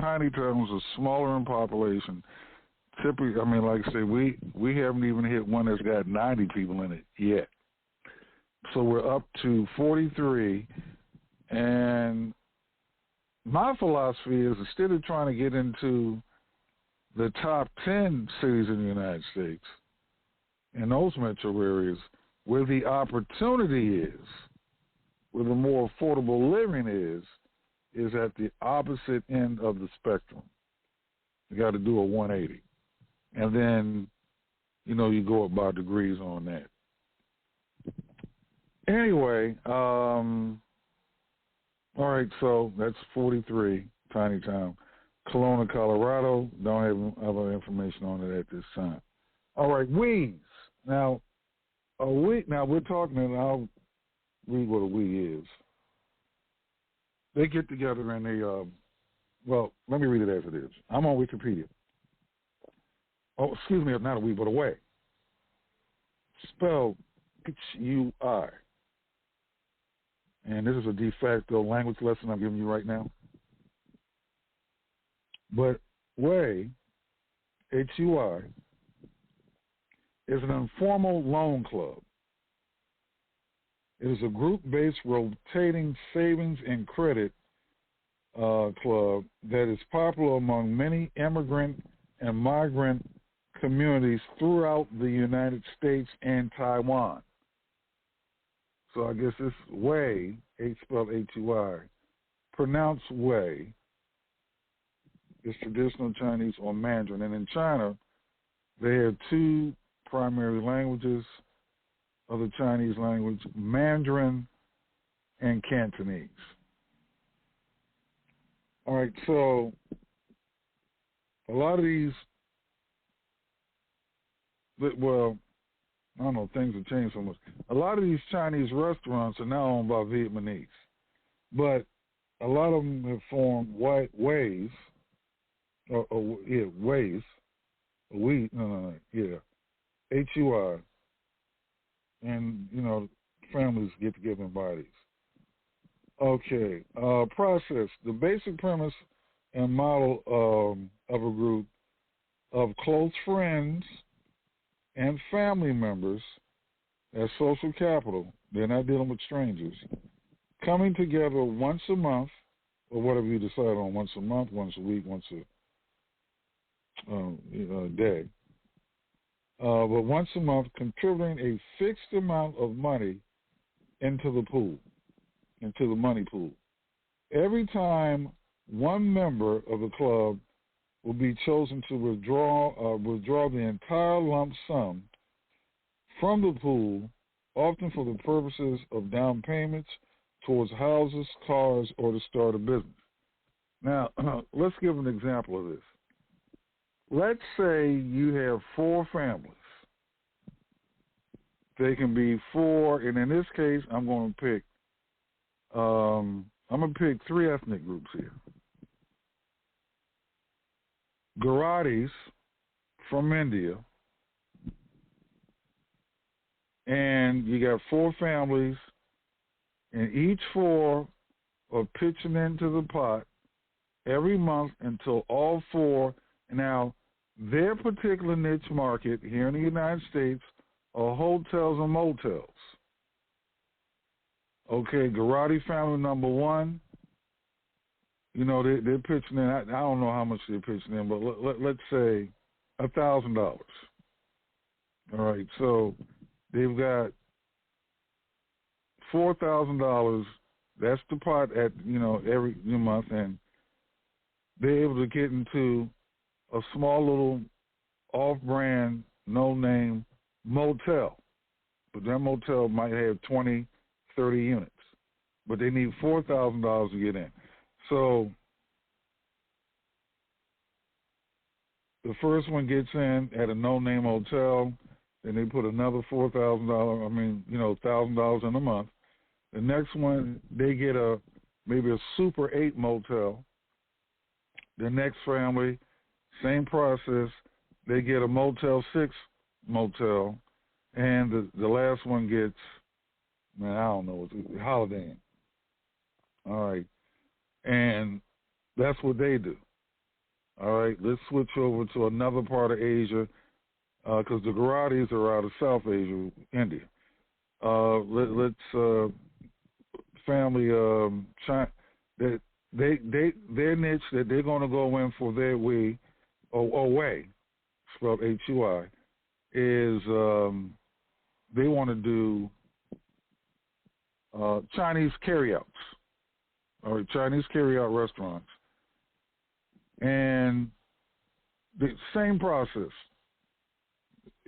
tiny towns are smaller in population. Typically, like I say, we haven't even hit one that's got 90 people in it yet. So we're up to 43, and my philosophy is, instead of trying to get into the top 10 cities in the United States and those metro areas where the opportunity is, where the more affordable living is at the opposite end of the spectrum. You got to do a 180. And then, you go up by degrees on that. Anyway, all right, so that's 43, tiny town. Colona, Colorado, don't have other information on it at this time. All right, Wheeze. Now we're talking, and I'll read what a Wheeze is. They get together and they, let me read it as it is. I'm on Wikipedia. Oh, excuse me, not a Wheeze, but a way. Spelled H-U-I. And this is a de facto language lesson I'm giving you right now. But way, H-U-I, is an informal loan club. It is a group-based rotating savings and credit club that is popular among many immigrant and migrant communities throughout the United States and Taiwan. So I guess it's Wei, H spelled H-U-I, pronounced Wei, is traditional Chinese or Mandarin. And in China, they have two primary languages of the Chinese language, Mandarin and Cantonese. All right, so a lot of these, well, I don't know, things have changed so much. A lot of these Chinese restaurants are now owned by Vietnamese, but a lot of them have formed ways, H-U-I, and, you know, families get together and buy these. Okay, process. The basic premise and model of a group of close friends and family members as social capital. They're not dealing with strangers. Coming together once a month, or whatever you decide on, once a month, once a week, once a day. But once a month, contributing a fixed amount of money into the pool, into the money pool. Every time one member of the club will be chosen to withdraw the entire lump sum from the pool, often for the purposes of down payments towards houses, cars, or to start a business. Now, let's give an example of this. Let's say you have 4 families. They can be 4, and in this case, I'm going to pick 3 ethnic groups here. Gujaratis from India, and you got 4 families, and each 4 are pitching into the pot every month until all 4. Now, their particular niche market here in the United States are hotels and motels. Okay, Gujarati family number 1, you know, they're pitching in, I don't know how much they're pitching in, but let's say $1,000. All right, so they've got $4,000. That's the pot at, you know, every month, and they're able to get into a small little off-brand, no-name motel. But that motel might have 20, 30 units. But they need $4,000 to get in. So the first one gets in at a no-name hotel, then they put another $1,000 in a month. The next one, they get maybe a Super 8 motel. The next family, same process, they get a Motel 6 motel. And the last one gets, man, I don't know, it's Holiday Inn. All right. And that's what they do. All right, let's switch over to another part of Asia, because the Gujaratis are out of South Asia, India. Let's family China. Their niche that they're going to go in for their way, spelled H-U-I, is they want to do Chinese carryouts. All right, Chinese carryout restaurants. And the same process.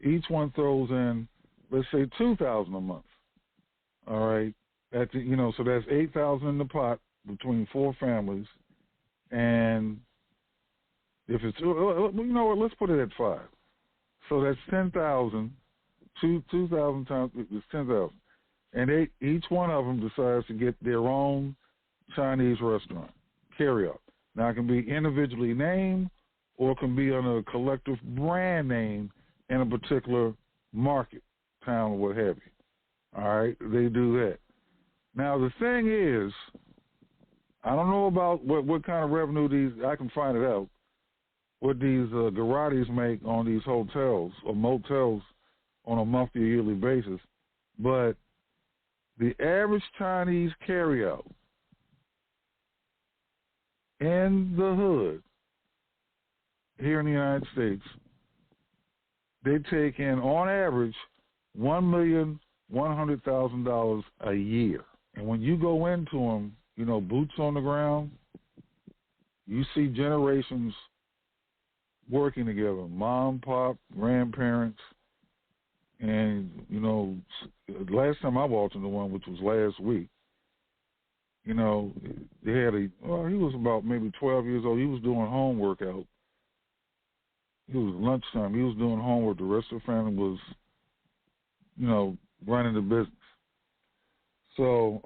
Each one throws in, let's say, $2,000 a month. All right, so that's $8,000 in the pot between 4 families, and if it's, you know what, let's put it at 5. So that's 10,000. 2,000 times it's 10,000, and each one of them decides to get their own Chinese restaurant carryout. Now, it can be individually named, or it can be under a collective brand name in a particular market, town, or what have you. All right, they do that. Now, the thing is, I don't know about what kind of revenue I can find it out, what these Gujaratis make on these hotels or motels on a monthly or yearly basis, but the average Chinese carryout in the hood here in the United States they take in, on average, $1,100,000 a year. And when you go into them, you know, boots on the ground, you see generations working together, mom, pop, grandparents. And, you know, last time I walked into one, which was last week, you know, they had he was about maybe 12 years old. He was doing homework out. It was lunchtime. He was doing homework. The rest of the family was, you know, running the business. So,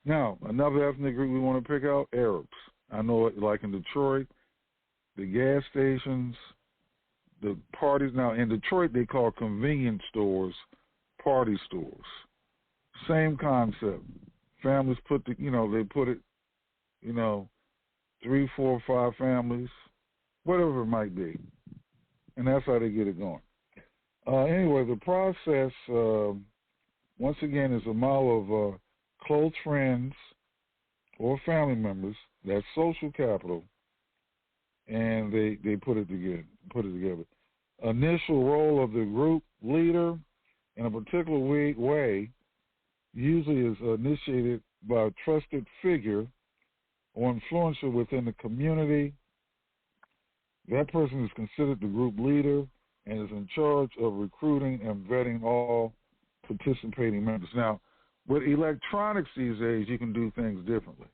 now, another ethnic group we want to pick out, Arabs. I know, like in Detroit, the gas stations, the parties. Now, in Detroit, they call convenience stores party stores. Same concept. Families put they put it, 3, 4, 5 families, whatever it might be. And that's how they get it going. Anyway, the process, once again, is a model of close friends or family members. That's social capital. And they put it together. Initial role of the group leader in a particular way usually is initiated by a trusted figure or influencer within the community. That person is considered the group leader and is in charge of recruiting and vetting all participating members. Now, with electronics these days, you can do things differently.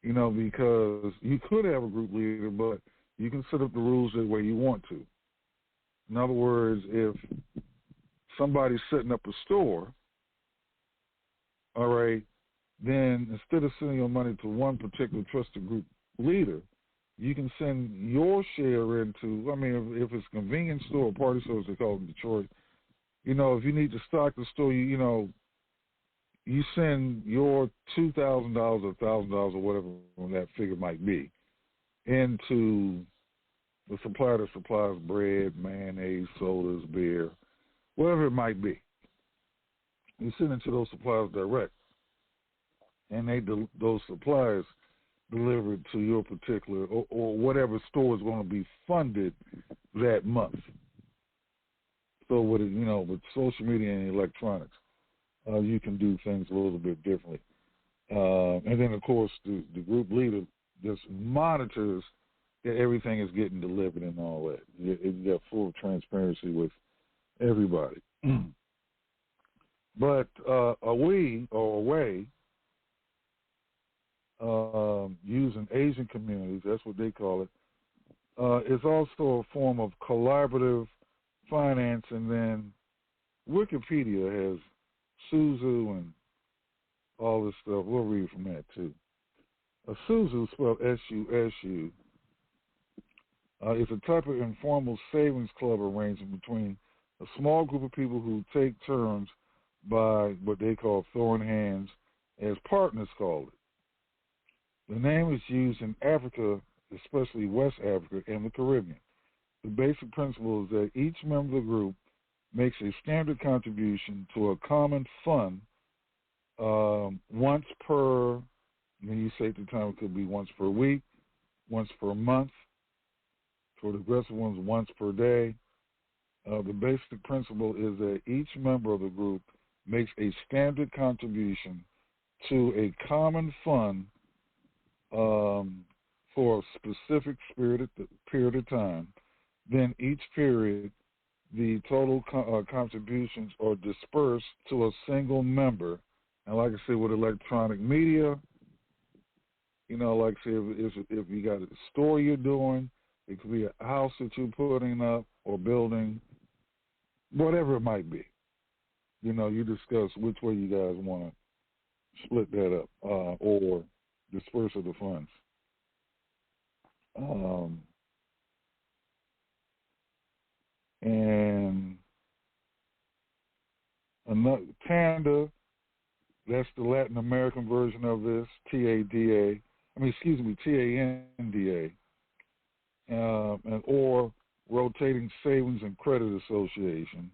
You know, because you could have a group leader, but you can set up the rules the way you want to. In other words, if somebody's setting up a store, all right, then instead of sending your money to one particular trusted group leader, you can send your share into, if it's a convenience store or party store, as they call it in Detroit, you know, if you need to stock the store, you send your $2,000 or $1,000 or whatever that figure might be into the supplier that supplies bread, mayonnaise, sodas, beer, whatever it might be. You send it to those suppliers direct, and those suppliers deliver it to your particular or whatever store is going to be funded that month. So with social media and electronics, you can do things a little bit differently. And then, of course, the group leader just monitors that everything is getting delivered and all that. You got full transparency with everybody. But a way using Asian communities, that's what they call it, is also a form of collaborative finance. And then Wikipedia has Suzu and all this stuff. We'll read from that too. A Suzu, spelled S-U-S-U, is a type of informal savings club arrangement between a small group of people who take turns by what they call throwing hands, as partners call it. The name is used in Africa, especially West Africa and the Caribbean. The basic principle is that each member of the group makes a standard contribution to a common fund once per, then you say at the time it could be once per week, once per month. For the aggressive ones, once per day. The basic principle is that each member of the group makes a standard contribution to a common fund for a specific period of time. Then each period, the total contributions are dispersed to a single member. And like I said, with electronic media, like I said, if you got a store you're doing, it could be a house that you're putting up or building, whatever it might be. You discuss which way you guys want to split that up or disperse of the funds. And another TANDA, that's the Latin American version of this, TANDA, or Rotating Savings and Credit Association.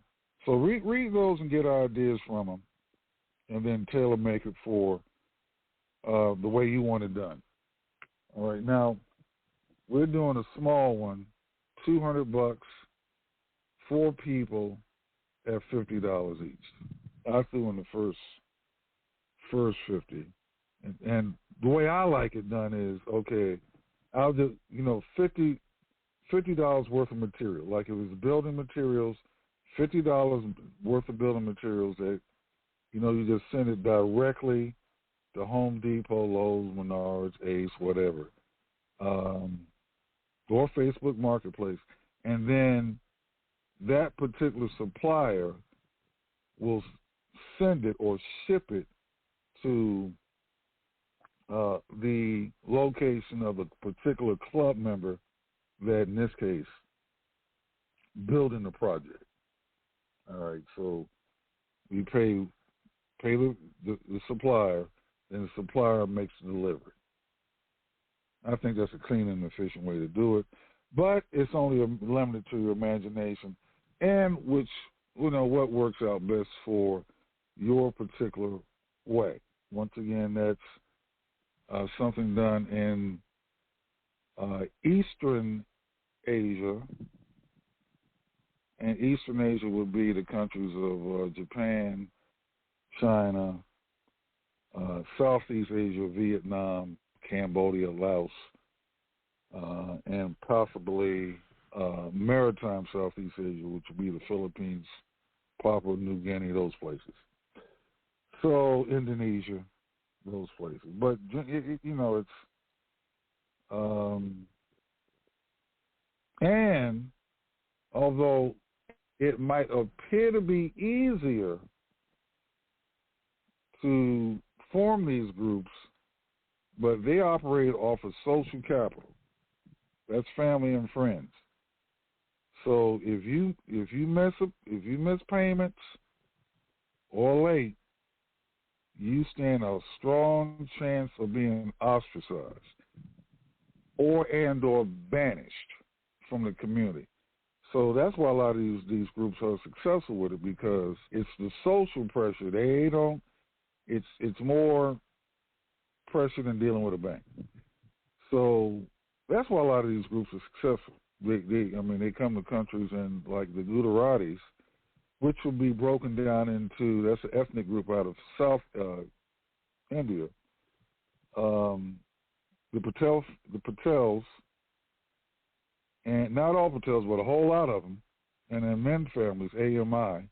So read those and get ideas from them, and then tailor make it for the way you want it done. All right, now we're doing a small one $200, 4 people at $50 each. I threw in the first 50, and the way I like it done is, okay, I'll just, $50 worth of material. Like if it was building materials, $50 worth of building materials that, you just send it directly to Home Depot, Lowe's, Menards, Ace, whatever, or Facebook Marketplace, and then that particular supplier will send it or ship it to the location of a particular club member that, in this case, building the project. All right, so you pay the supplier, and the supplier makes the delivery. I think that's a clean and efficient way to do it, but it's only limited to your imagination and what works out best for your particular way. Once again, that's something done in Eastern Asia, and Eastern Asia would be the countries of Japan, China, Southeast Asia, Vietnam, Cambodia, Laos, and possibly maritime Southeast Asia, which would be the Philippines, Papua New Guinea, those places. So Indonesia, those places. But it's and although it might appear to be easier to form these groups, but they operate off of social capital. That's family and friends. So if you miss payments or late, you stand a strong chance of being ostracized or banished from the community. So that's why a lot of these groups are successful with it, because it's the social pressure. It's more pressure than dealing with a bank. So that's why a lot of these groups are successful. They come to countries and like the Gujaratis, which will be broken down into, that's an ethnic group out of South India. The Patels, and not all Patels, but a whole lot of them, and their men families, AMI,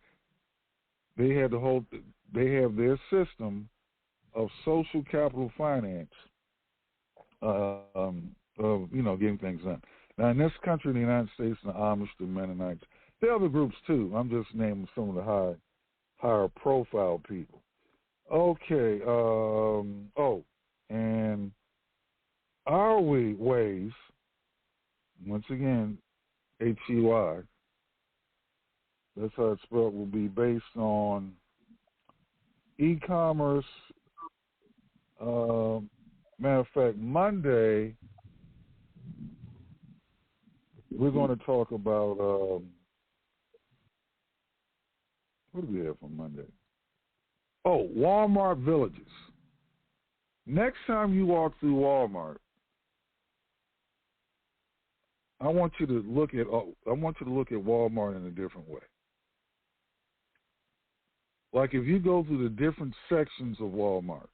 they have their system of social capital finance, of getting things done. Now, in this country, in the United States, the Amish, the Mennonites, there are other groups too. I'm just naming some of the higher profile people. Okay. And our ways, once again, HUI, that's how it's spelled, will be based on e-commerce. Matter of fact, Monday, we're going to talk about, what do we have for Monday? Oh, Walmart villages. Next time you walk through Walmart, I want you to look at Walmart in a different way. Like if you go through the different sections of Walmart,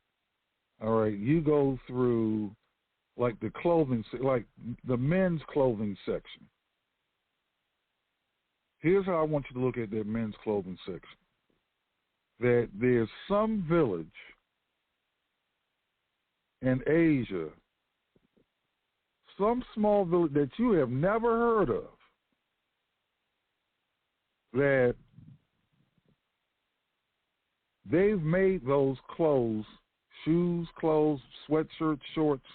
all right, you go through like the clothing, like the men's clothing section. Here's how I want you to look at that men's clothing section. That there's some village in Asia, some small village that you have never heard of, that they've made those clothes, shoes, clothes, sweatshirts, shorts,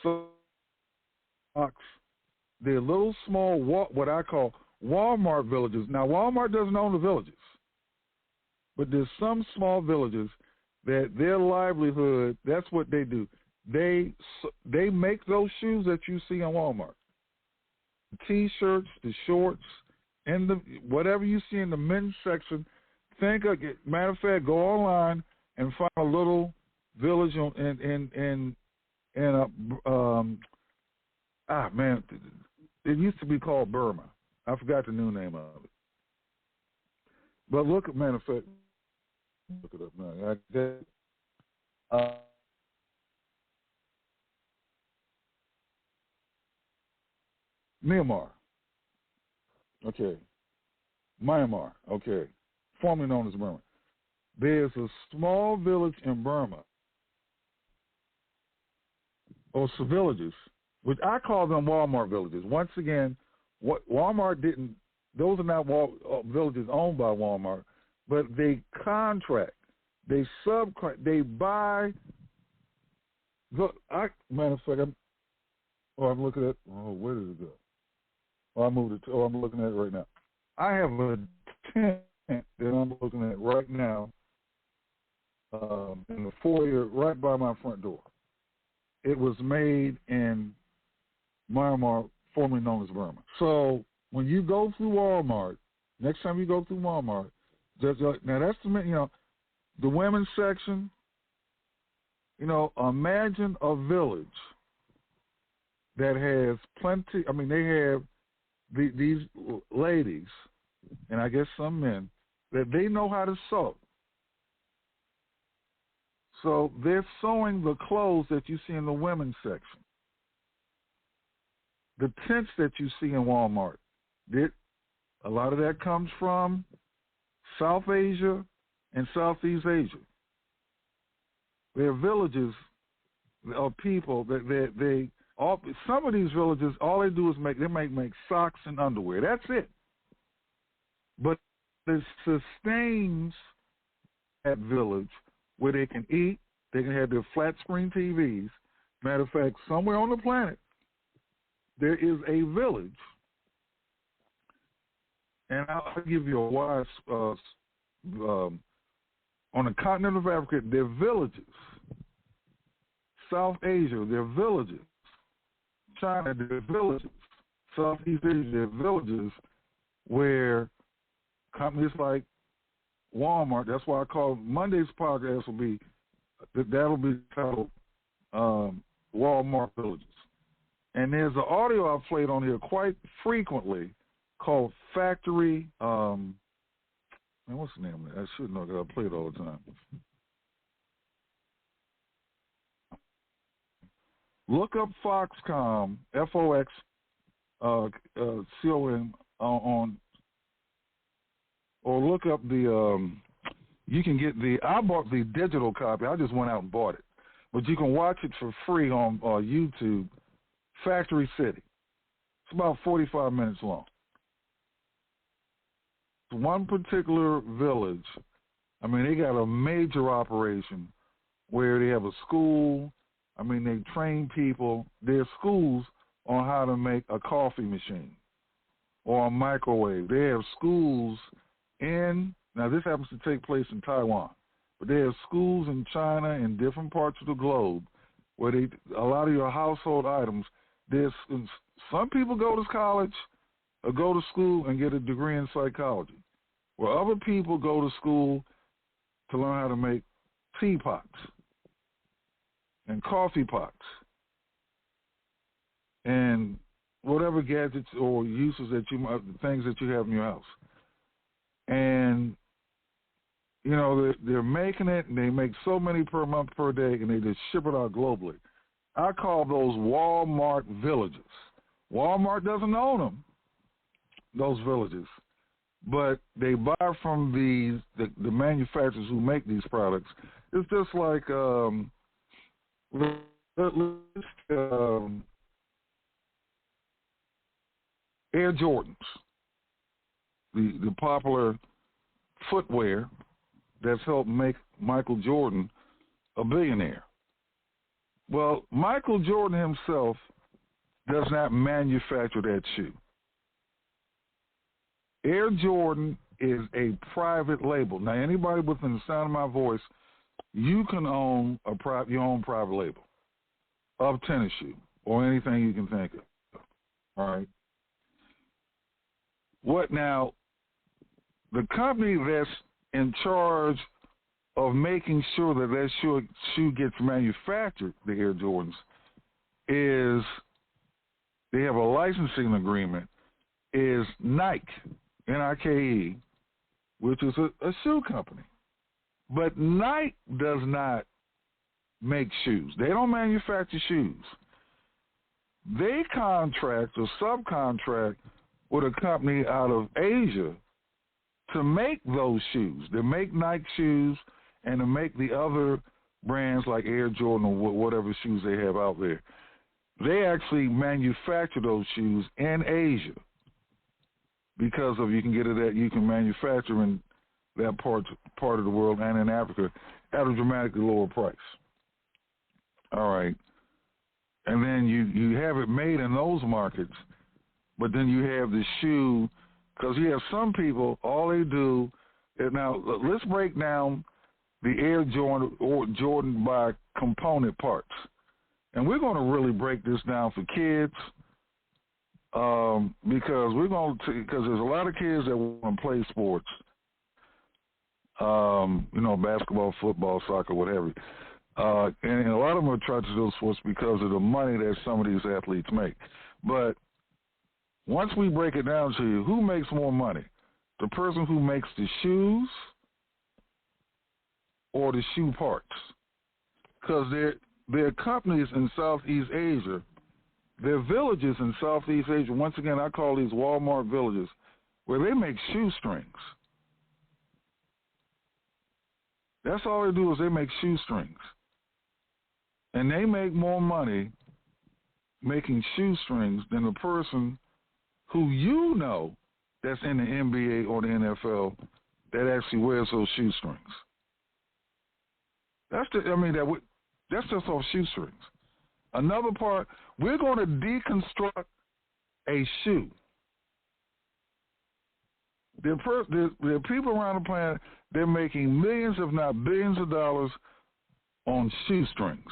socks. They're little small, what I call Walmart villages. Now, Walmart doesn't own the villages, but there's some small villages that their livelihood, that's what they do. They make those shoes that you see on Walmart. The T-shirts, the shorts, and whatever you see in the men's section. Think of it. Matter of fact, go online and find a little village It used to be called Burma. I forgot the new name of it. But look at, matter of fact, look it up now. Myanmar. Okay. Myanmar. Okay. Formerly known as Burma. There's a small village in Burma, or some villages, which I call them Walmart villages. Once again, what Walmart didn't, those are not villages owned by Walmart, but they contract, they they buy. Matter of fact, I'm looking at, where did it go? Oh, I moved it. I'm looking at it right now. I have a tent that I'm looking at right now in the foyer right by my front door. It was made in Myanmar, formerly known as Burma. So when you go through Walmart, next time you go through Walmart, now that's the women's section. Imagine a village that has plenty. I mean, they have these ladies, and I guess some men, that they know how to sew. So they're sewing the clothes that you see in the women's section. The tents that you see in Walmart, a lot of that comes from South Asia and Southeast Asia. They're villages of people that some of these villages, all they do is make socks and underwear. That's it. But it sustains that village where they can eat, they can have their flat screen TVs. Matter of fact, somewhere on the planet, there is a village, and I'll give you a wide, on the continent of Africa, there are villages. South Asia, there are villages. China, there are villages. Southeast Asia, there are villages where companies like Walmart, that's why I call Monday's podcast that'll be titled Walmart Villages. And there's an audio I've played on here quite frequently called Factory, what's the name of it? I should know because I play it all the time. Look up Foxconn, Foxconn on, or look up you can get I bought the digital copy. I just went out and bought it. But you can watch it for free on YouTube, Factory City. It's about 45 minutes long. One particular village, I mean, they got a major operation where they have a school. I mean, they train people. There's schools on how to make a coffee machine or a microwave. They have schools now this happens to take place in Taiwan, but they have schools in China and different parts of the globe where a lot of your household items, some people go to college or go to school and get a degree in psychology, where other people go to school to learn how to make teapots and coffee pots and whatever gadgets or uses things that you have in your house. And, they're making it, and they make so many per month, per day, and they just ship it out globally. I call those Walmart villages. Walmart doesn't own them, those villages, but they buy from the manufacturers who make these products. It's just like Air Jordans, the popular footwear that's helped make Michael Jordan a billionaire. Well, Michael Jordan himself does not manufacture that shoe. Air Jordan is a private label. Now, anybody within the sound of my voice, you can own your own private label of tennis shoe or anything you can think of. All right. Now, the company that's in charge of making sure that shoe gets manufactured, the Air Jordans, is they have a licensing agreement, is Nike, Nike, which is a shoe company. But Nike does not make shoes. They don't manufacture shoes. They contract or subcontract with a company out of Asia to make those shoes. They make Nike shoes and to make the other brands like Air Jordan or whatever shoes they have out there. They actually manufacture those shoes in Asia because of you can manufacture in that part of the world and in Africa at a dramatically lower price. All right. And then you have it made in those markets, but then you have the shoe, because you have some people, all they do is, now let's break down the Air Jordan or Jordan by component parts. And we're going to really break this down for kids because there's a lot of kids that want to play sports, basketball, football, soccer, whatever. And a lot of them are attracted to those sports because of the money that some of these athletes make. But once we break it down to you, who makes more money? The person who makes the shoes or the shoe parts? Because there are companies in Southeast Asia, there are villages in Southeast Asia, once again, I call these Walmart villages, where they make shoestrings. That's all they do is they make shoestrings. And they make more money making shoestrings than the person who that's in the NBA or the NFL that actually wears those shoestrings. That's just off shoestrings. Another part, we're going to deconstruct a shoe. There are people around the planet, they're making millions, if not billions of dollars on shoestrings.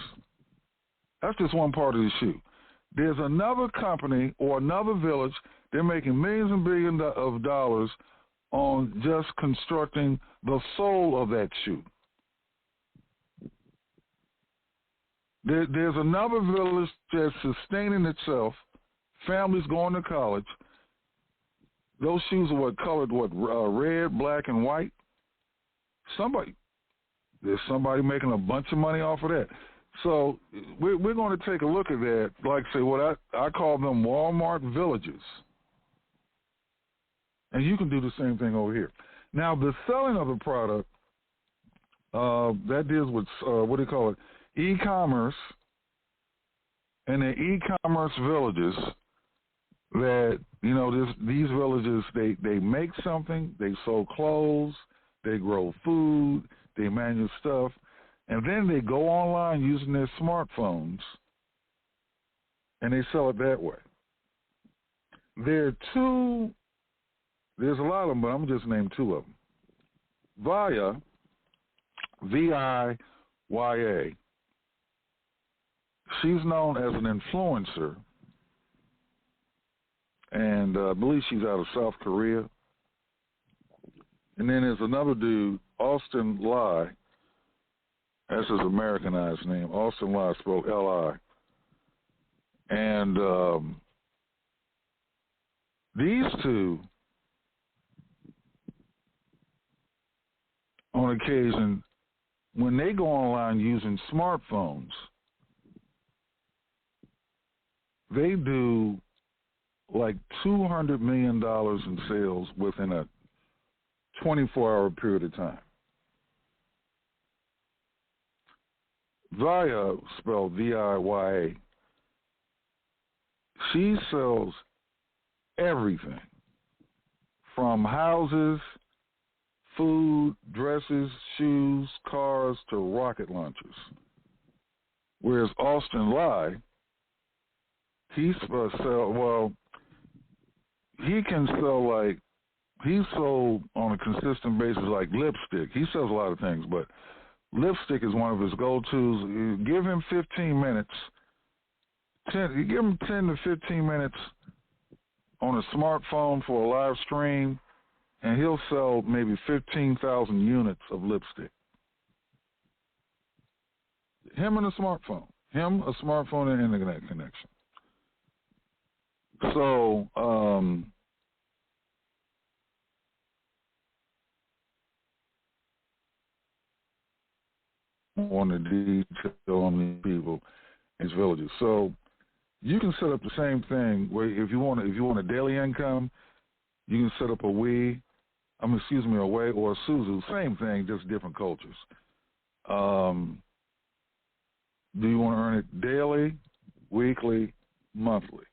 That's just one part of the shoe. There's another company or another village, they're making millions and billions of dollars on just constructing the sole of that shoe. There's another village that's sustaining itself, families going to college. Those shoes are colored red, black, and white. There's somebody making a bunch of money off of that. So we're going to take a look at that, like say what I call them Walmart villages. And you can do the same thing over here. Now, the selling of the product, that deals with, e-commerce, and the e-commerce villages that, these villages, they make something, they sew clothes, they grow food, they manage stuff, and then they go online using their smartphones, and they sell it that way. There's a lot of them, but I'm just name two of them. Via, ViYA. She's known as an influencer, and I believe she's out of South Korea. And then there's another dude, Austin Lai. That's his Americanized name. Austin Lai, spelled L-I. And these two, on occasion, when they go online using smartphones, they do like $200 million in sales within a 24-hour period of time. Via, spelled V-I-Y-A, she sells everything from houses, food, dresses, shoes, cars, to rocket launchers. Whereas Austin Lai, he can sell he sold on a consistent basis like lipstick. He sells a lot of things, but lipstick is one of his go-tos. Give him 15 minutes. Give him 10 to 15 minutes on a smartphone for a live stream, and he'll sell maybe 15,000 units of lipstick. Him and a smartphone. Him, a smartphone, and internet connection. So, on the detail on the people in these villages. So you can set up the same thing where if you want a daily income, you can set up a Way or a Suzu, same thing, just different cultures. Do you want to earn it daily, weekly, monthly?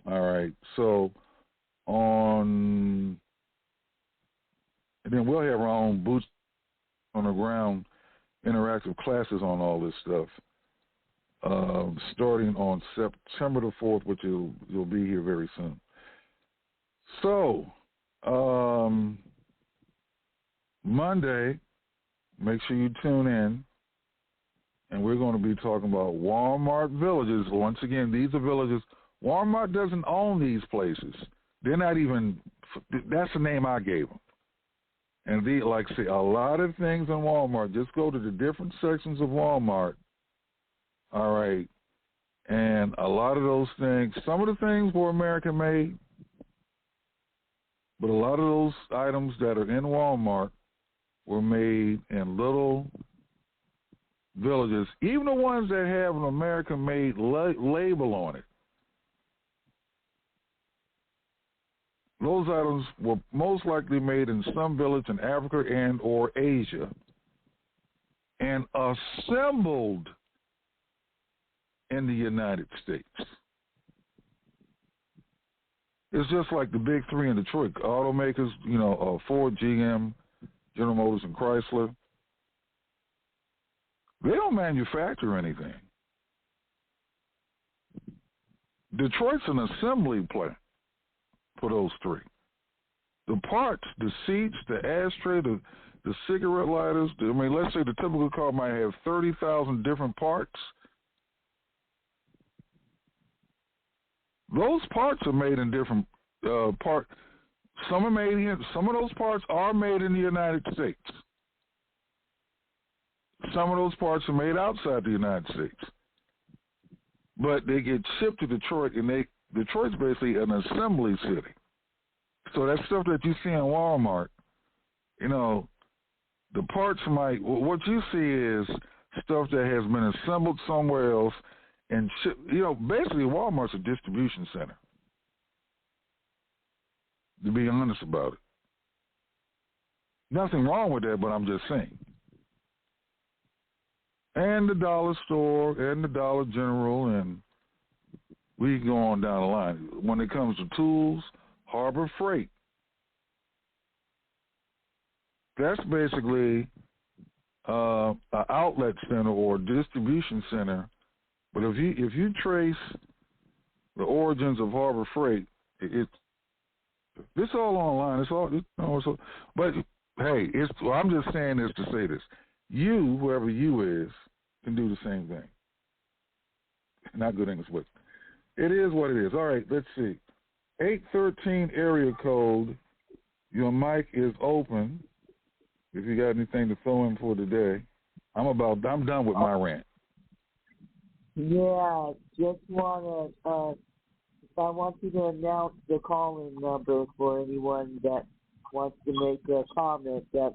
All right. So and then we'll have our own boots on the ground interactive classes on all this stuff, starting on September the 4th, which you'll be here very soon. So, Monday, make sure you tune in, and we're going to be talking about Walmart villages. Once again, these are villages. Walmart doesn't own these places. They're not even, that's the name I gave them. And like I say, a lot of things in Walmart, just go to the different sections of Walmart, all right, and a lot of those things, some of the things were American-made, but a lot of those items that are in Walmart were made in little villages, even the ones that have an American-made label on it. Those items were most likely made in some village in Africa and or Asia and assembled in the United States. It's just like the big three in Detroit, automakers, Ford, GM, General Motors, and Chrysler. They don't manufacture anything. Detroit's an assembly plant for those three. The parts, the seats, the ashtray, the cigarette lighters, let's say the typical car might have 30,000 different parts. Those parts are made in different parts. Some of those parts are made in the United States. Some of those parts are made outside the United States. But they get shipped to Detroit, and Detroit's basically an assembly city. So that stuff that you see in Walmart, the parts what you see is stuff that has been assembled somewhere else and shipped. Basically Walmart's a distribution center, to be honest about it. Nothing wrong with that, but I'm just saying. And the dollar store and the Dollar General, and we can go on down the line. When it comes to tools, Harbor Freight. That's basically an outlet center or distribution center. But if you trace the origins of Harbor Freight, it's all online. But hey, I'm just saying this to say this. You, whoever you is, can do the same thing. Not good English, but it is what it is. All right, let's see. 813 area code. Your mic is open. If you got anything to throw in for today, I'm done with my rant. Yeah, just I want you to announce the call-in number for anyone that wants to make a comment that's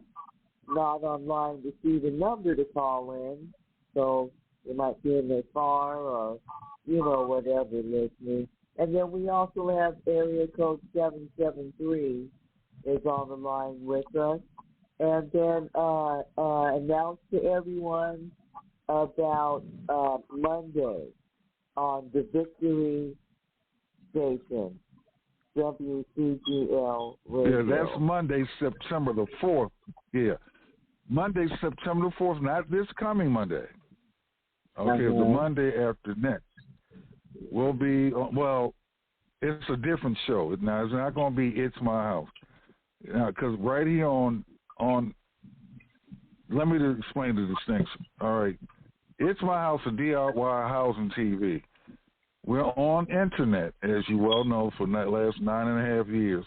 not online to see the number to call in. So they might be in their car or, whatever listening. And then we also have area code 773 is on the line with us. And then announce to everyone about Monday on the Victory Station, WCGL Radio. Yeah, that's Monday, September the 4th. Yeah. Monday, September the 4th, not this coming Monday. Okay, the Monday after next. Will be, it's a different show. Now, it's not going to be It's My House. Because right here on, let me just explain the distinction. All right. It's My House, a DIY housing TV. We're on internet, as you well know, for the last 9.5 years.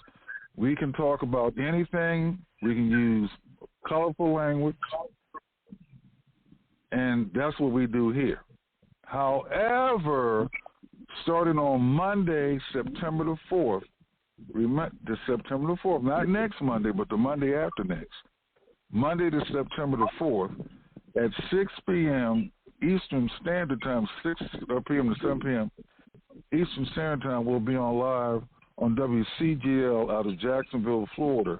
We can talk about anything. We can use colorful language, and that's what we do here. However, starting on Monday, September the 4th. Remember, September the 4th, not next Monday, but the Monday after next. Monday to September the 4th at 6 p.m. Eastern Standard Time, 6 p.m. to 7 p.m. Eastern Standard Time. We'll be on live on WCGL out of Jacksonville, Florida.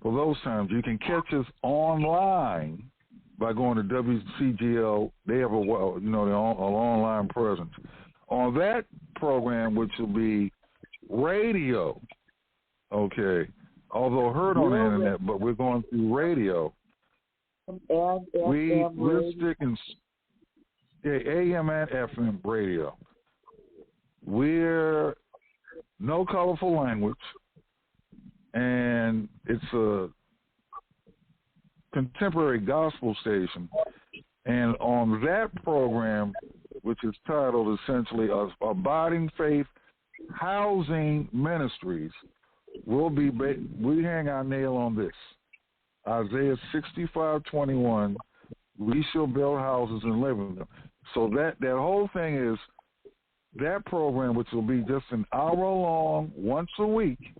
For those times, you can catch us online by going to WCGL. They have an online presence. On that program, which will be radio, okay, although heard on the internet, but we're going through radio. We're sticking AM and FM radio. We're no colorful language, and it's a contemporary gospel station. And on that program, which is titled essentially Abiding Faith Housing Ministries, we hang our nail on this. Isaiah 65:21, we shall build houses and live in them. So that whole thing is that program, which will be just an hour long, once a week,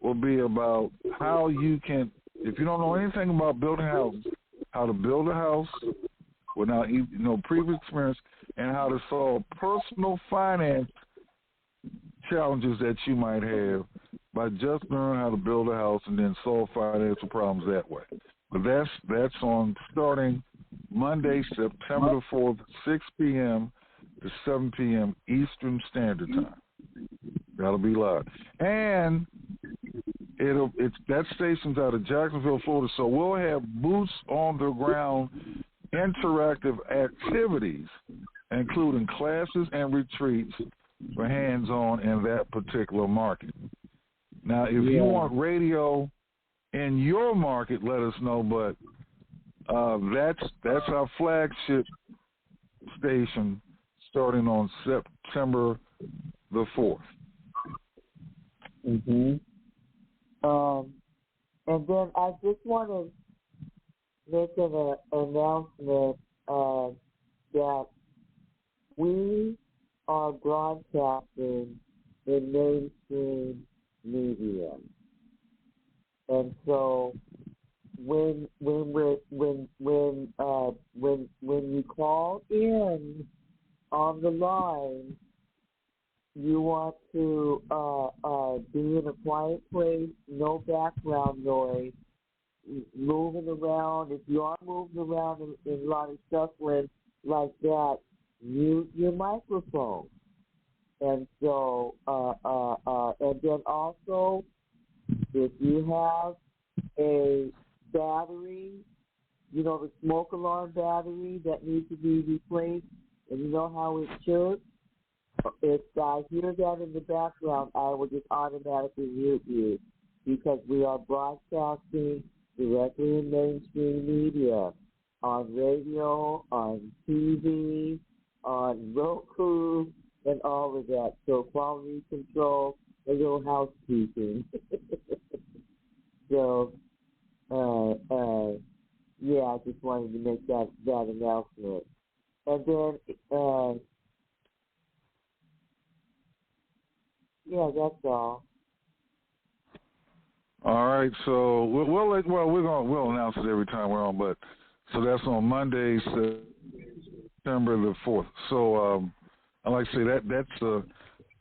will be about how you can, if you don't know anything about building houses, how to build a house without previous experience, and how to solve personal finance challenges that you might have by just learning how to build a house and then solve financial problems that way. But that's on starting Monday, September the 4th, 6 p.m. to 7 p.m. Eastern Standard Time. That'll be live. And that station's out of Jacksonville, Florida, so we'll have boots on the ground interactive activities, including classes and retreats for hands-on in that particular market. Now, if you want radio in your market, let us know, but that's our flagship station starting on September the 4th. Mm-hmm. And then I just want to make an announcement that we are broadcasting in mainstream media, and so when you call in on the line, you want to be in a quiet place, no background noise, moving around. If you are moving around in a lot of shuffling like that, mute your microphone. And so, and then also, if you have a battery, the smoke alarm battery that needs to be replaced, and you know how it should, if I hear that in the background, I will just automatically mute you, because we are broadcasting directly in mainstream media, on radio, on TV, on Roku, and all of that. So quality control, a little housekeeping. So, I just wanted to make that announcement. And then, that's all. All right, so we'll announce it every time we're on, but so that's on Monday, September the 4th. So, I like to say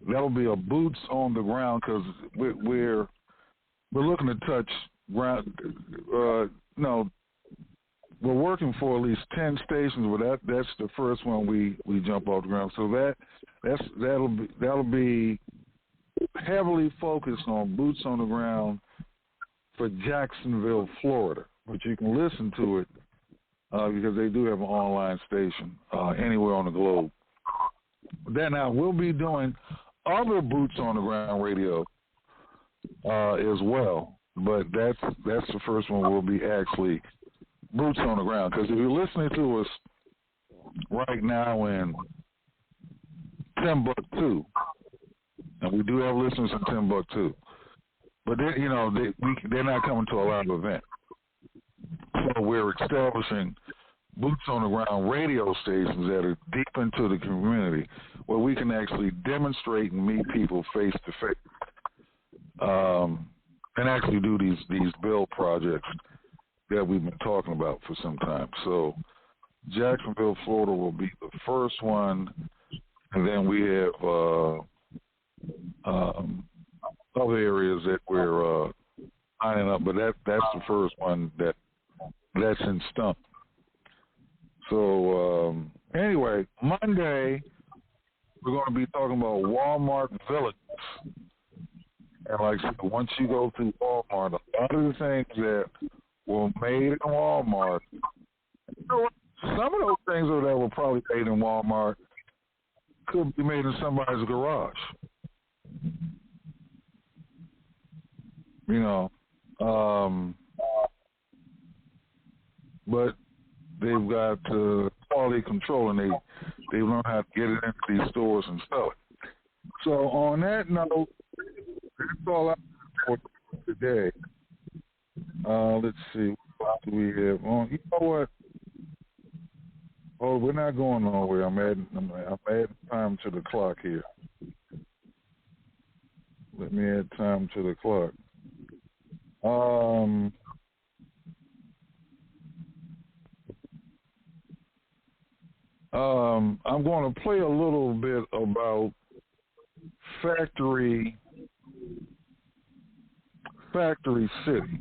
that'll be a boots on the ground, because we're looking to touch ground. We're working for at least 10 stations, but that's the first one we jump off the ground. So that'll be heavily focused on boots on the ground for Jacksonville, Florida. But you can listen to it because they do have an online station anywhere on the globe. Then now we'll be doing other boots on the ground radio as well, but that's the first one. Will be actually boots on the ground, because if you're listening to us right now in Timbuktu, and we do have listeners in Timbuktu, but they're not coming to a live event, so we're establishing boots on the ground radio stations that are deep into the community. where we can actually demonstrate and meet people face to face, and actually do these build projects that we've been talking about for some time. So Jacksonville, Florida will be the first one, and then we have other areas that we're lining up, but that's the first one that's in stump. So anyway, Monday we're going to be talking about Walmart Villages. And like I said, once you go through Walmart, a lot of the things that were made in Walmart, you know what? Some of those things that were probably made in Walmart could be made in somebody's garage. You know, but they've got quality control, and they learn how to get it into these stores and sell it. So on that note, that's all I have for today. Let's see, what do we have on? You know what? Oh, we're not going nowhere. I'm adding time to the clock here. Let me add time to the clock. I'm going to play a little bit about Factory City.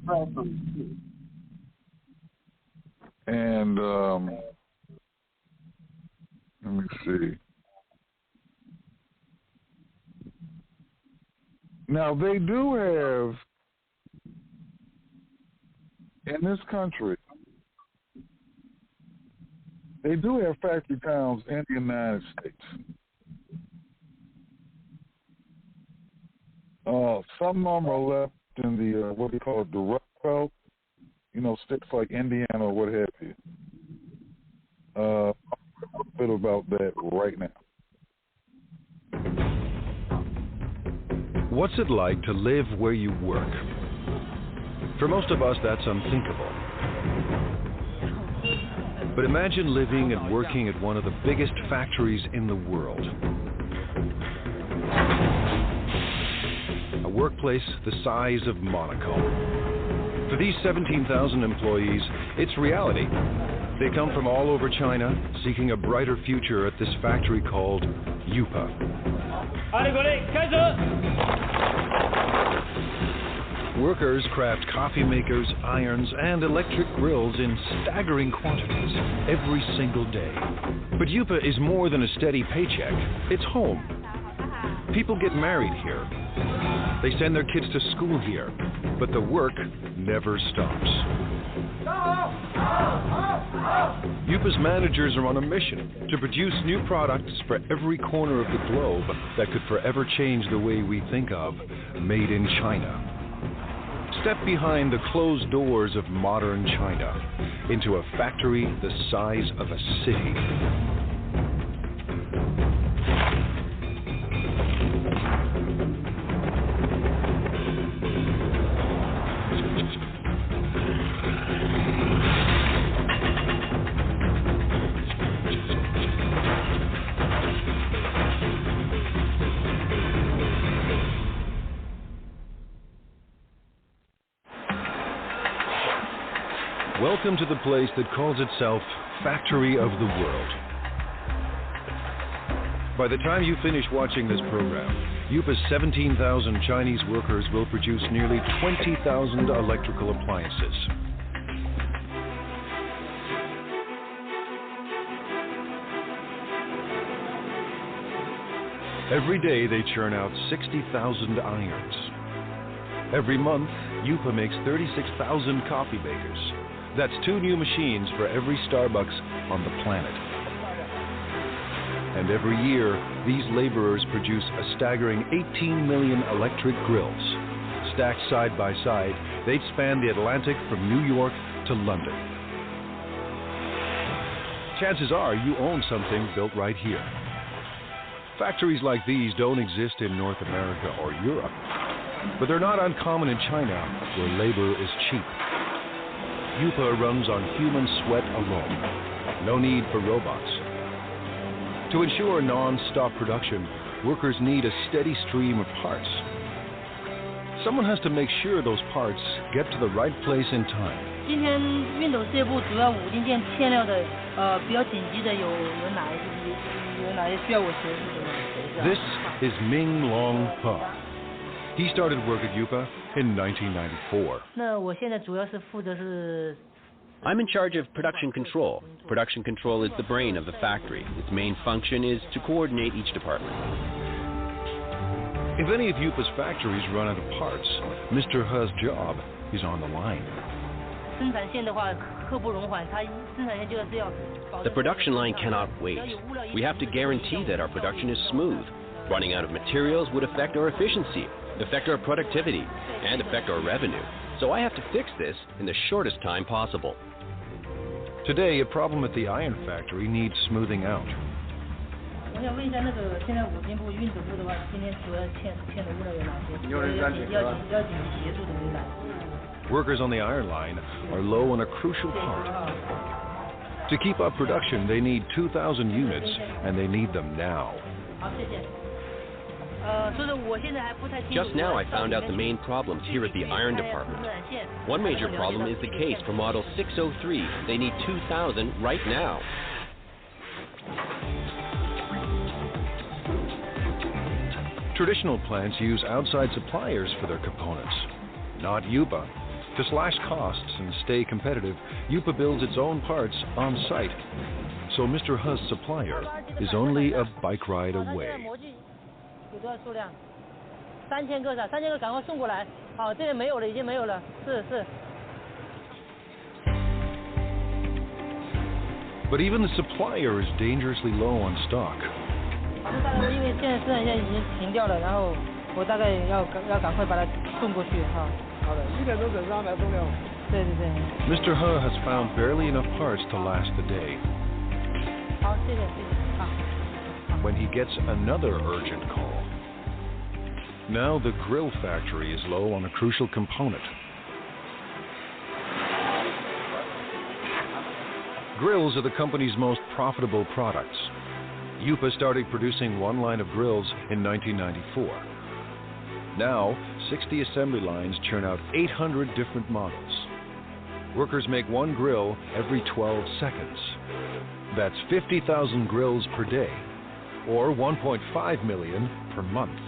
And let me see. Now, they do have, in this country, they do have factory towns in the United States. Some of them are left in the, what they call the Rust Belt, you know, states like Indiana or what have you. A bit about that right now. What's it like to live where you work? For most of us, that's unthinkable. But imagine living and working at one of the biggest factories in the world. A workplace the size of Monaco. For these 17,000 employees, it's reality. They come from all over China, seeking a brighter future at this factory called Yupa. Workers craft coffee makers, irons, and electric grills in staggering quantities every single day. But Yupa is more than a steady paycheck. It's home. People get married here. They send their kids to school here. But the work never stops. Yupa's managers are on a mission to produce new products for every corner of the globe that could forever change the way we think of made in China. Step behind the closed doors of modern China into a factory the size of a city. Welcome to the place that calls itself Factory of the World. By the time you finish watching this program, Yupa's 17,000 Chinese workers will produce nearly 20,000 electrical appliances. Every day they churn out 60,000 irons. Every month, Yupa makes 36,000 coffee makers. That's 2 new machines for every Starbucks on the planet. And every year, these laborers produce a staggering 18 million electric grills. Stacked side by side, they'd span the Atlantic from New York to London. Chances are you own something built right here. Factories like these don't exist in North America or Europe, but they're not uncommon in China, where labor is cheap. Yupa runs on human sweat alone. No need for robots. To ensure non-stop production, workers need a steady stream of parts. Someone has to make sure those parts get to the right place in time. 今天运走这部主要5零件欠料的，比较紧急的有哪些需要我协助的呢？ This is Ming Long Pa. He started work at Yupa in 1994. 那我现在主要是负责是。 I'm in charge of production control. Production control is the brain of the factory. Its main function is to coordinate each department. If any of Yupa's factories run out of parts, Mr. He's job is on the line. 生产线的话，刻不容缓，它生产线就是要。 The production line cannot wait. We have to guarantee that our production is smooth. Running out of materials would affect our efficiency, affect our productivity, and affect our revenue. So I have to fix this in the shortest time possible. Today, a problem at the iron factory needs smoothing out. 我想问一下，那个现在5金部运走部的话，今天主要欠的物料有哪些？要紧急协助的有哪些？ Workers on the iron line are low on a crucial part. To keep up production, they need 2,000 units, and they need them now. 好，谢谢。所以我现在还不太清楚。 Just now I found out the main problems here at the iron department. One major problem is the case for model 603. They need 2,000 right now. Traditional plants use outside suppliers for their components, not Yupa. To slash costs and stay competitive, Yupa builds its own parts on site. So Mr. He's supplier is only a bike ride away. 有多少数量？3000个是吧？3000个赶快送过来。好，这边没有了，已经没有了。是。 But even the supplier is dangerously low on stock. 好的，大概因为现在生产线已经停掉了，然后我大概要赶快把它送过去哈。好的，1点钟准时安排送料。对。Mr. He has found barely enough parts to last the day. 好，谢谢。好。 When he gets another urgent call. Now the grill factory is low on a crucial component. Grills are the company's most profitable products. Yupa started producing one line of grills in 1994. Now, 60 assembly lines churn out 800 different models. Workers make one grill every 12 seconds. That's 50,000 grills per day, or 1.5 million per month.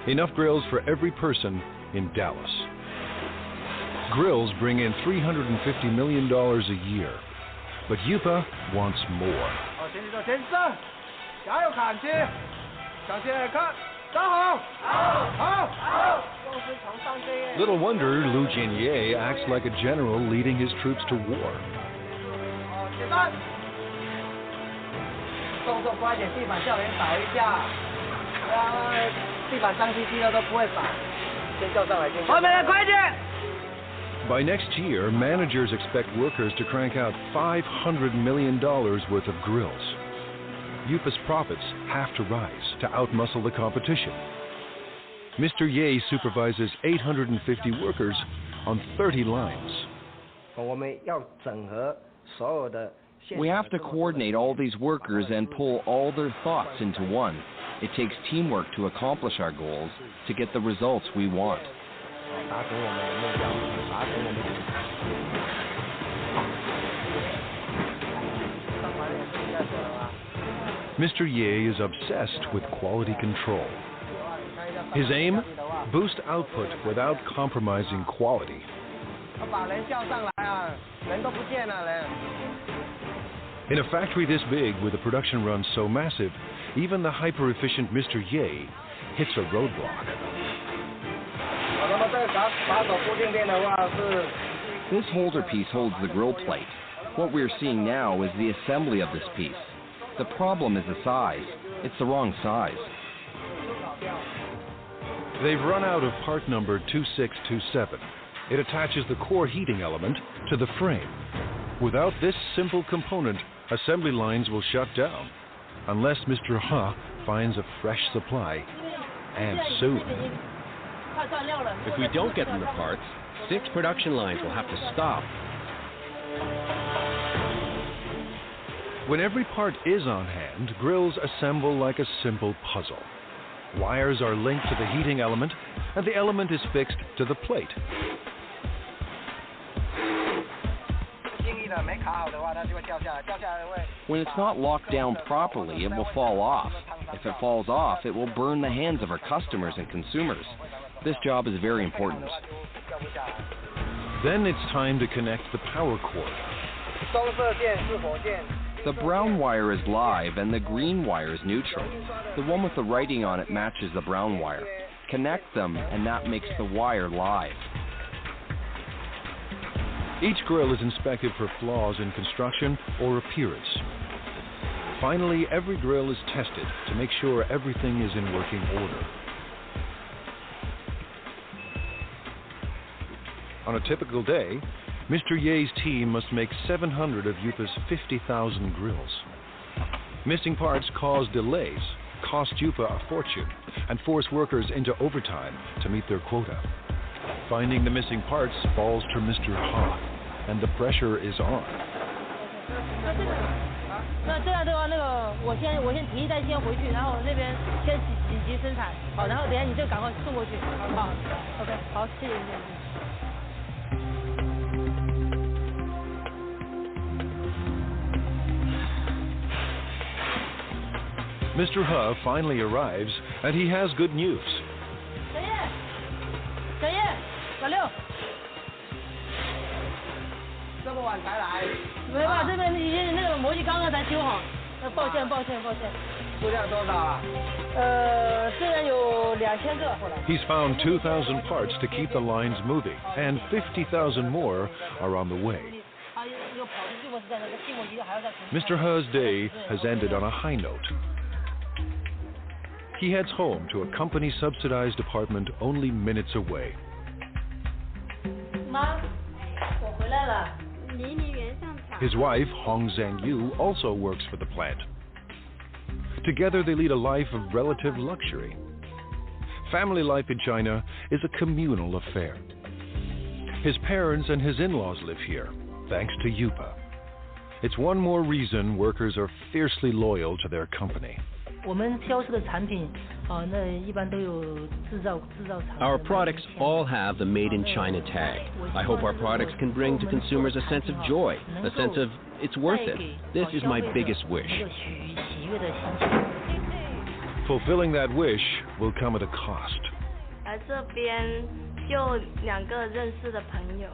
Enough grills for every person in Dallas. Grills bring in $350 million a year, but Yupa wants more. Little wonder Lu Jinye acts like a general leading his troops to war. 动作快点，地板叫人扫一下，地板脏兮兮的都不会扫。先叫上来，先。后面人快点！ By next year, managers expect workers to crank out $500 million worth of grills. Yupa's profits have to rise to outmuscle the competition. Mr. Ye supervises 850 workers on 30 lines. We have to coordinate all these workers and pull all their thoughts into one. It takes teamwork to accomplish our goals, to get the results we want. Mr. Ye is obsessed with quality control. His aim? Boost output without compromising quality. In a factory this big, with a production run so massive, even the hyper-efficient Mr. Ye hits a roadblock. This holder piece holds the grill plate. What we're seeing now is the assembly of this piece. The problem is the size. It's the wrong size. They've run out of part number 2627. It attaches the core heating element to the frame. Without this simple component, assembly lines will shut down, unless Mr. He finds a fresh supply, and soon. If we don't get them the parts, 6 production lines will have to stop. When every part is on hand, grills assemble like a simple puzzle. Wires are linked to the heating element, and the element is fixed to the plate. When it's not locked down properly, it will fall off. If it falls off, it will burn the hands of our customers and consumers. This job is very important. Then it's time to connect the power cord. The brown wire is live and the green wire is neutral. The one with the writing on it matches the brown wire. Connect them and that makes the wire live. Each grill is inspected for flaws in construction or appearance. Finally, every grill is tested to make sure everything is in working order. On a typical day, Mr. Ye's team must make 700 of Yupa's 50,000 grills. Missing parts cause delays, cost Yupa a fortune, and force workers into overtime to meet their quota. Finding the missing parts falls to Mr. Ha, and the pressure is on. 那这样的话，我先提一袋先回去，然后那边先紧急生产，好，然后等下你就赶快送过去，好 ，OK， 好，谢谢。Mr. He finally arrives, and he has good news. 小叶，小六，这么晚才来？没办法，这边已经那个模具刚刚才修好，抱歉。数量多少啊？这边有2000个。He's found 2,000 parts to keep the lines moving, and 50,000 more are on the way. Mr. He's day has ended on a high note. He heads home to a company-subsidized apartment only minutes away. 妈，我回来了。 His wife, Hong Zhangyu, also works for the plant. Together, they lead a life of relative luxury. Family life in China is a communal affair. His parents and his in-laws live here, thanks to Yupa. It's one more reason workers are fiercely loyal to their company. 我们销售的产品，那一般都有制造厂。 Our products all have the Made in China tag. I hope our products can bring to consumers a sense of joy, a sense of it's worth it. This is my biggest wish. Fulfilling that wish will come at a cost. 来这边就2个认识的朋友。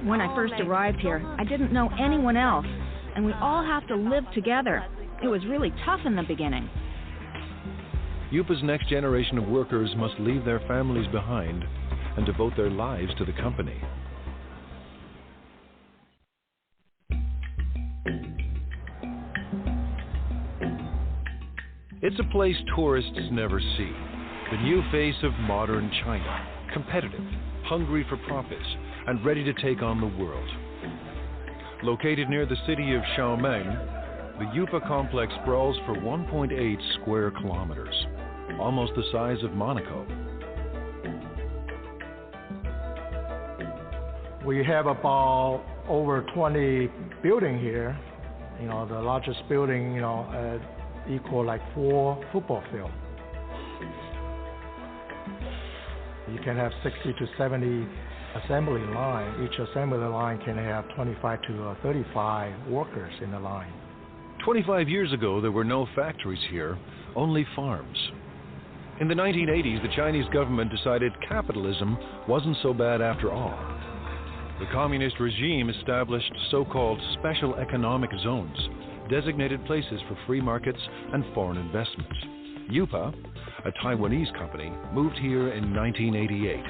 When I first arrived here, I didn't know anyone else, and we all have to live together. It was really tough in the beginning. Yupa's next generation of workers must leave their families behind and devote their lives to the company. It's a place tourists never see. The new face of modern China, competitive, hungry for profits, and ready to take on the world. Located near the city of Xiaomeng, the Yupa complex sprawls for 1.8 square kilometers, almost the size of Monaco. We have about over 20 buildings here. You know, the largest building, equal like 4 football fields. You can have 60 to 70 assembly line. Each assembly line can have 25 to 35 workers in the line. 25 years ago, there were no factories here, only farms. In the 1980s, the Chinese government decided capitalism wasn't so bad after all. The communist regime established so-called special economic zones, designated places for free markets and foreign investments. Yupa, a Taiwanese company, moved here in 1988.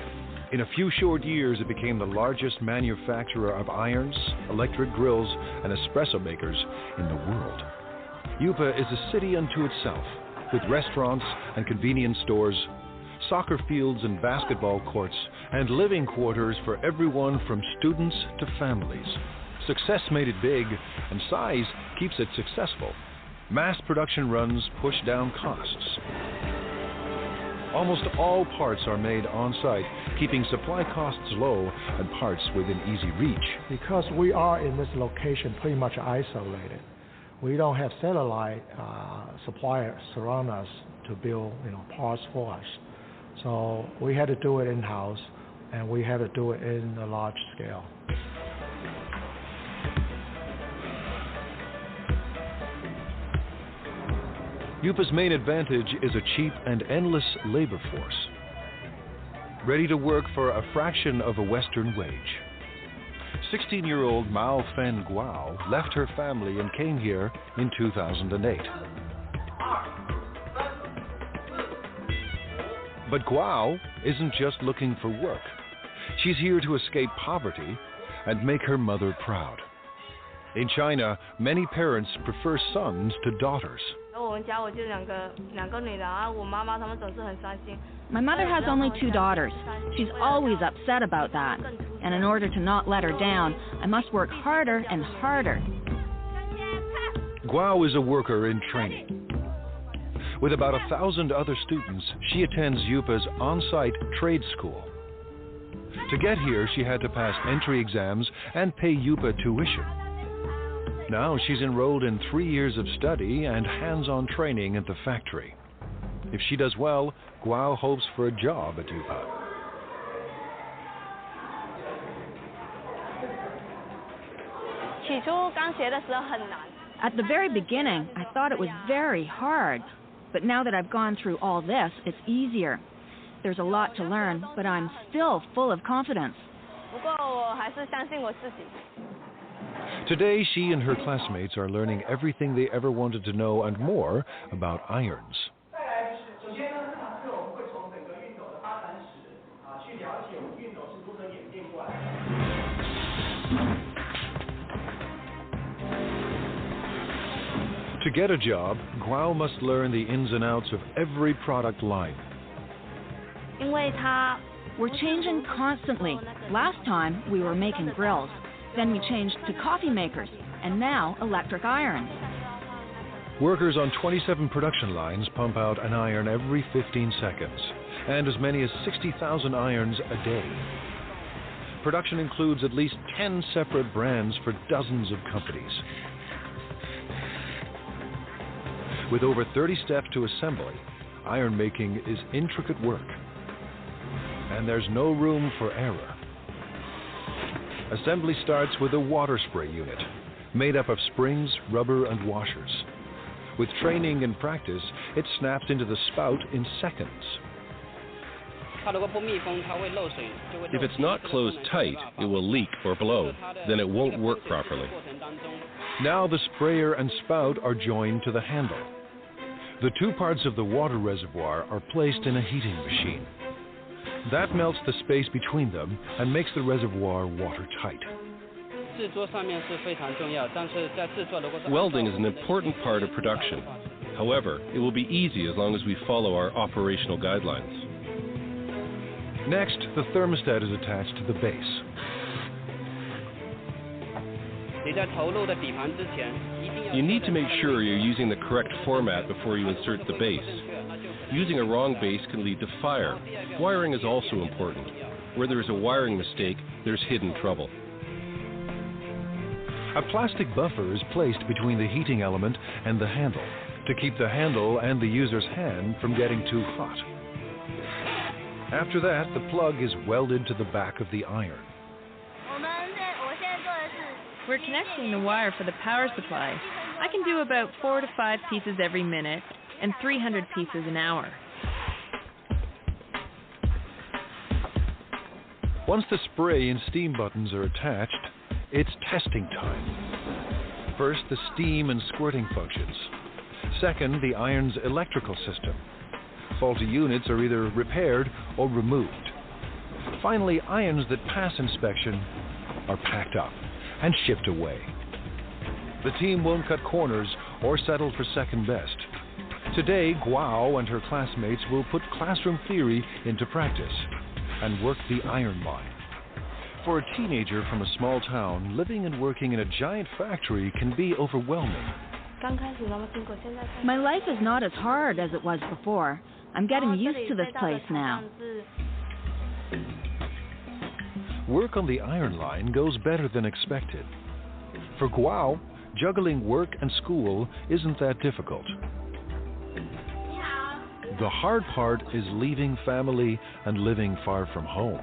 In a few short years, it became the largest manufacturer of irons, electric grills, and espresso makers in the world. Yupa is a city unto itself, with restaurants and convenience stores, soccer fields and basketball courts, and living quarters for everyone from students to families. Success made it big, and size keeps it successful. Mass production runs push down costs. Almost all parts are made on-site, keeping supply costs low and parts within easy reach. Because we are in this location pretty much isolated, We don't have satellite suppliers surround us to build parts for us. So we had to do it in-house, and we had to do it in a large scale. Yupa's main advantage is a cheap and endless labor force, ready to work for a fraction of a Western wage. 16-year-old Mao Fen Guao left her family and came here in 2008. But Guao isn't just looking for work. She's here to escape poverty and make her mother proud. In China, many parents prefer sons to daughters. My mother has only 2 daughters. She's always upset about that. And in order to not let her down, I must work harder and harder. Guao is a worker in training. With about 1,000 other students, she attends Yupa's on-site trade school. To get here, she had to pass entry exams and pay Yupa tuition. Now she's enrolled in 3 years of study and hands-on training at the factory. If she does well, Guao hopes for a job at Yupa. At the very beginning, I thought it was very hard. But now that I've gone through all this, it's easier. There's a lot to learn, but I'm still full of confidence. Today, she and her classmates are learning everything they ever wanted to know and more about irons. To get a job, Guao must learn the ins and outs of every product line. We're changing constantly. Last time, we were making grills. Then we changed to coffee makers, and now electric irons. Workers on 27 production lines pump out an iron every 15 seconds, and as many as 60,000 irons a day. Production includes at least 10 separate brands for dozens of companies. With over 30 steps to assembly, iron making is intricate work, and there's no room for error. Assembly starts with a water spray unit, made up of springs, rubber, and washers. With training and practice, it snaps into the spout in seconds. If it's not closed tight, it will leak or blow. Then it won't work properly. Now the sprayer and spout are joined to the handle. The 2 parts of the water reservoir are placed in a heating machine. That melts the space between them and makes the reservoir watertight. Welding is an important part of production. However, it will be easy as long as we follow our operational guidelines. Next, the thermostat is attached to the base. You need to make sure you're using the correct format before you insert the base. Using a wrong base can lead to fire. Wiring is also important. Where there is a wiring mistake, there's hidden trouble. A plastic buffer is placed between the heating element and the handle to keep the handle and the user's hand from getting too hot. After that, the plug is welded to the back of the iron. We're connecting the wire for the power supply. I can do about 4 to 5 pieces every minute and 300 pieces an hour. Once the spray and steam buttons are attached, it's testing time. First, the steam and squirting functions. Second, the iron's electrical system. Faulty units are either repaired or removed. Finally, irons that pass inspection are packed up and shipped away. The team won't cut corners or settle for second best. Today, Guao and her classmates will put classroom theory into practice and work the iron line. For a teenager from a small town, living and working in a giant factory can be overwhelming. My life is not as hard as it was before. I'm getting used to this place now. Work on the iron line goes better than expected. For Guao, juggling work and school isn't that difficult. The hard part is leaving family and living far from home.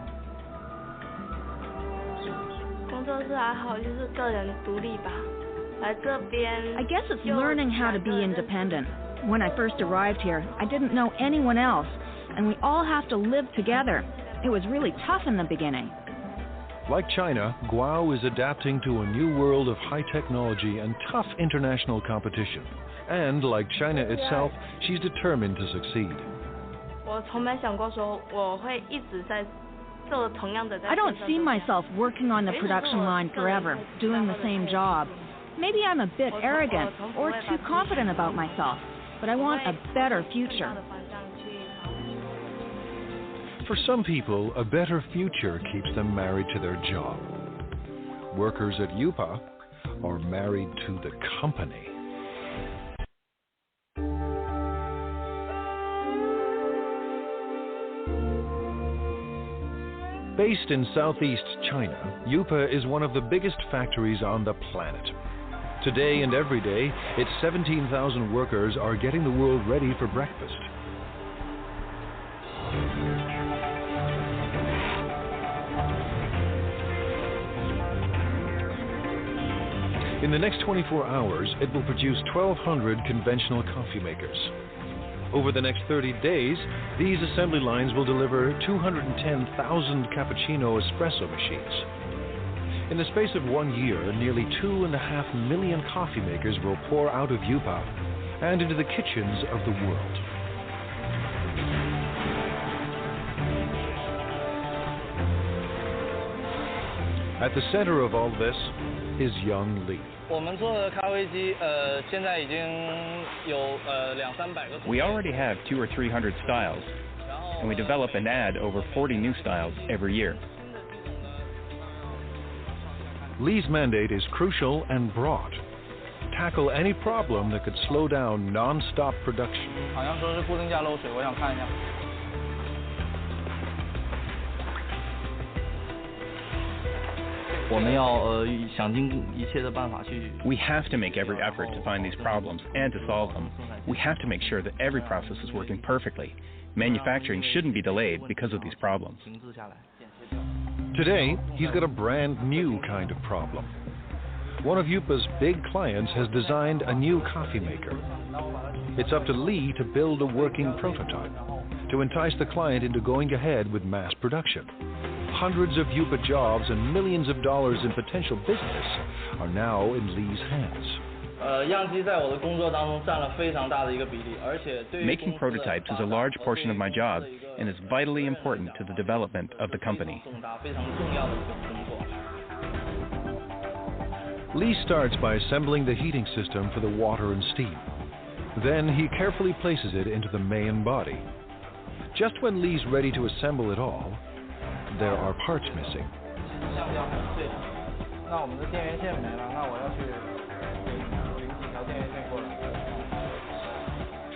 工作室还好，就是个人独立吧。来这边 I guess it's learning how to be independent. When I first arrived here, I didn't know anyone else, and we all have to live together. It was really tough in the beginning. Like China, Guo is adapting to a new world of high technology and tough international competition. And like China itself, she's determined to succeed. 我从没想过说我会一直在做同样的。I don't see myself working on the production line forever, doing the same job. Maybe I'm a bit arrogant or too confident about myself, but I want a better future. For some people, a better future keeps them married to their job. Workers at Yupa are married to the company. Based in southeast China, Yupa is one of the biggest factories on the planet. Today and every day, its 17,000 workers are getting the world ready for breakfast. In the next 24 hours, it will produce 1,200 conventional coffee makers. Over the next 30 days, these assembly lines will deliver 210,000 cappuccino espresso machines. In the space of 1 year, nearly 2.5 million coffee makers will pour out of Yupa and into the kitchens of the world. At the center of all this is young Li. 我们做的咖啡机，现在已经有200-300个。We already have 200 or 300 styles, and we develop and add over 40 new styles every year. Li's mandate is crucial and broad. Tackle any problem that could slow down non-stop production. 好像说是固定架漏水，我想看一下。 We have to make every effort to find these problems and to solve them. We have to make sure that every process is working perfectly. Manufacturing shouldn't be delayed because of these problems. Today, he's got a brand new kind of problem. One of Yupa's big clients has designed a new coffee maker. It's up to Li to build a working prototype to entice the client into going ahead with mass production. Hundreds of Yupa jobs and millions of dollars in potential business are now in Li's hands. Making prototypes is a large portion of my job and is vitally important to the development of the company. Li starts by assembling the heating system for the water and steam. Then he carefully places it into the main body. Just when Li's ready to assemble it all, there are parts missing.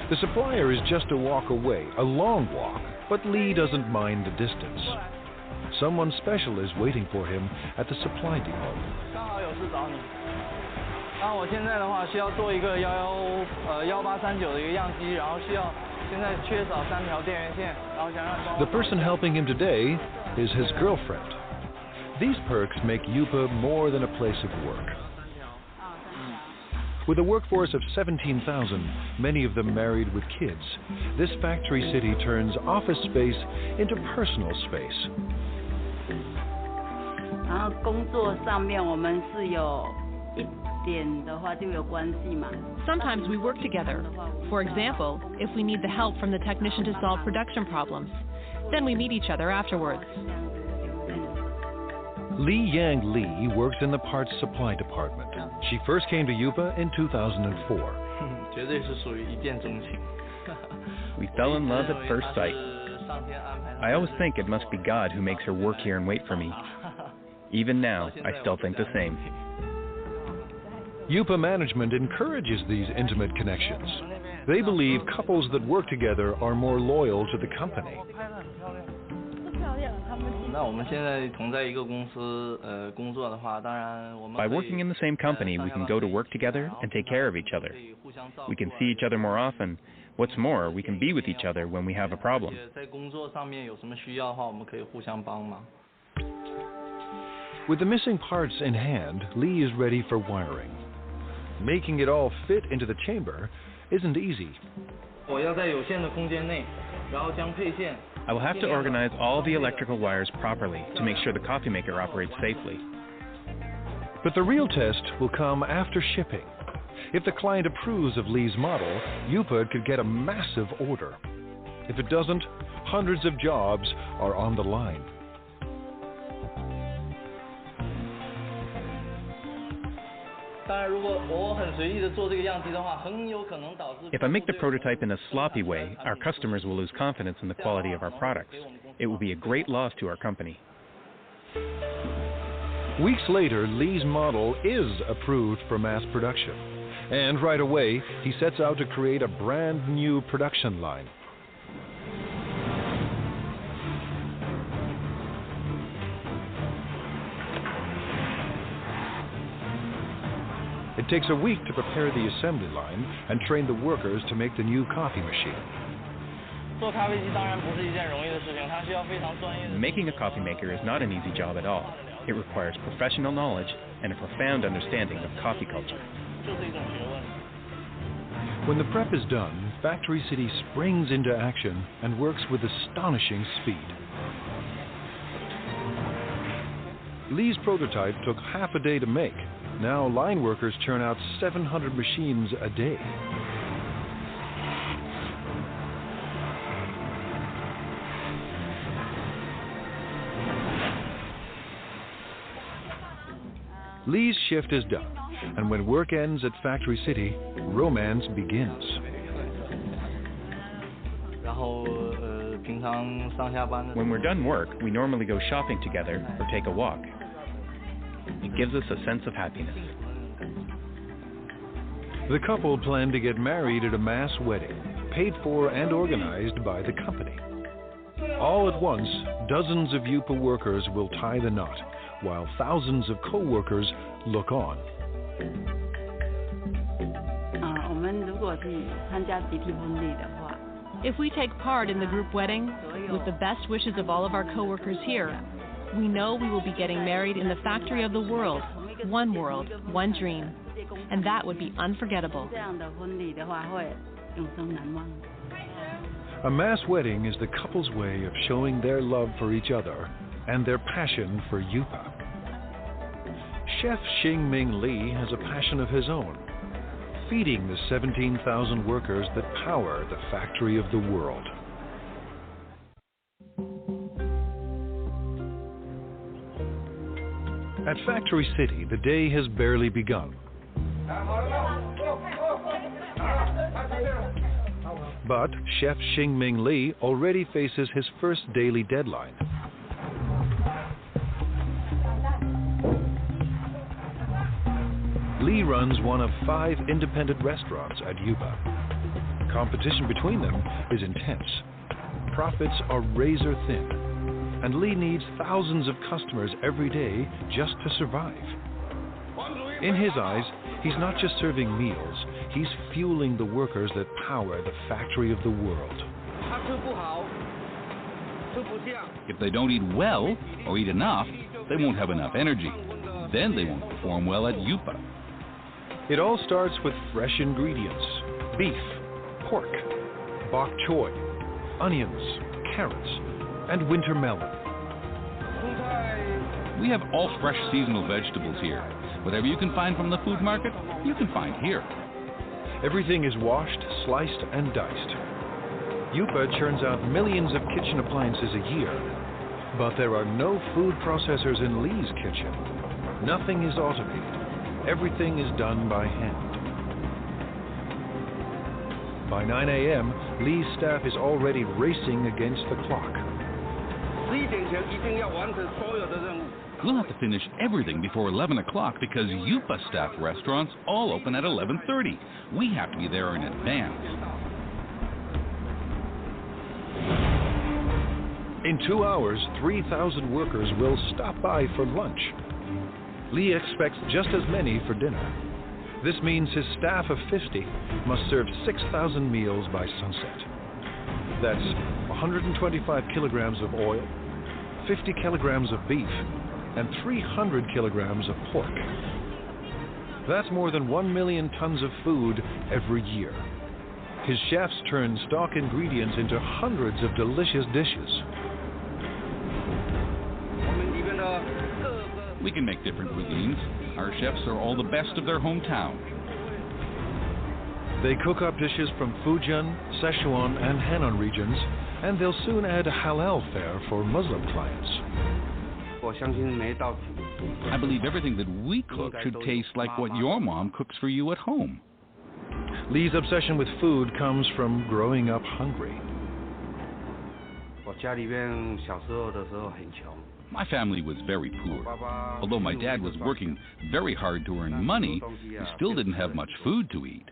The supplier is just a walk away, a long walk, but Li doesn't mind the distance. Someone special is waiting for him at the supply depot. The person helping him today is his girlfriend. These perks make Yupa more than a place of work. With a workforce of 17,000, many of them married with kids, this factory city turns office space into personal space. Sometimes we work together. For example, if we need the help from the technician to solve production problems, then we meet each other afterwards. Li Yang Li works in the parts supply department. She first came to Yupa in 2004. We fell in love at first sight. I always think it must be God who makes her work here and wait for me. Even now, I still think the same. Yupa management encourages these intimate connections. They believe couples that work together are more loyal to the company. By working in the same company, we can go to work together and take care of each other. We can see each other more often. What's more, we can be with each other when we have a problem. With the missing parts in hand, Lee is ready for wiring. Making it all fit into the chamber isn't easy. I will have to organize all the electrical wires properly to make sure the coffee maker operates safely. But the real test will come after shipping. If the client approves of Lee's model, Yupa could get a massive order. If it doesn't, hundreds of jobs are on the line. If I make the prototype in a sloppy way, our customers will lose confidence in the quality of our products. It will be a great loss to our company. Weeks later, Lee's model is approved for mass production. And right away, he sets out to create a brand new production line. It takes a week to prepare the assembly line and train the workers to make the new coffee machine. Making a coffee maker is not an easy job at all. It requires professional knowledge and a profound understanding of coffee culture. When the prep is done, Factory City springs into action and works with astonishing speed. Lee's prototype took half a day to make. Now line workers churn out 700 machines a day. Lee's shift is done, and when work ends at Factory City, romance begins. When we're done work, we normally go shopping together or take a walk. It gives us a sense of happiness. The couple plan to get married at a mass wedding, paid for and organized by the company. All at once, dozens of Yupa workers will tie the knot, while thousands of co-workers look on. If we take part in the group wedding, with the best wishes of all of our co-workers here, we know we will be getting married in the factory of the world, one dream, and that would be unforgettable. A mass wedding is the couple's way of showing their love for each other and their passion for Yupa. Chef Xingming Li has a passion of his own, feeding the 17,000 workers that power the factory of the world. At Factory City, the day has barely begun. But Chef Xingming Li already faces his first daily deadline. Li runs one of 5 independent restaurants at Yupa. Competition between them is intense. Profits are razor thin, and Li needs thousands of customers every day just to survive. In his eyes, he's not just serving meals, he's fueling the workers that power the factory of the world. If they don't eat well or eat enough, they won't have enough energy. Then they won't perform well at Yupa. It all starts with fresh ingredients: beef, pork, bok choy, onions, carrots, and winter melon. We have all fresh seasonal vegetables here. Whatever you can find from the food market, you can find here. Everything is washed, sliced, and diced. Yupa churns out millions of kitchen appliances a year, but there are no food processors in Li's kitchen. Nothing is automated. Everything is done by hand. By 9 a.m., Li's staff is already racing against the clock. We'll have to finish everything before 11 o'clock because Yupa staff restaurants all open at 11:30. We have to be there in advance. In 2 hours, 3,000 workers will stop by for lunch. Lee expects just as many for dinner. This means his staff of 50 must serve 6,000 meals by sunset. That's 125 kilograms of oil, 50 kilograms of beef, and 300 kilograms of pork. That's more than 1 million tons of food every year. His chefs turn stock ingredients into hundreds of delicious dishes. We can make different cuisines. Our chefs are all the best of their hometown. They cook up dishes from Fujian, Sichuan, and Henan regions, and they'll soon add a halal fare for Muslim clients. I believe everything that we cook should taste like what your mom cooks for you at home. Lee's obsession with food comes from growing up hungry. My family was very poor. Although my dad was working very hard to earn money, we still didn't have much food to eat.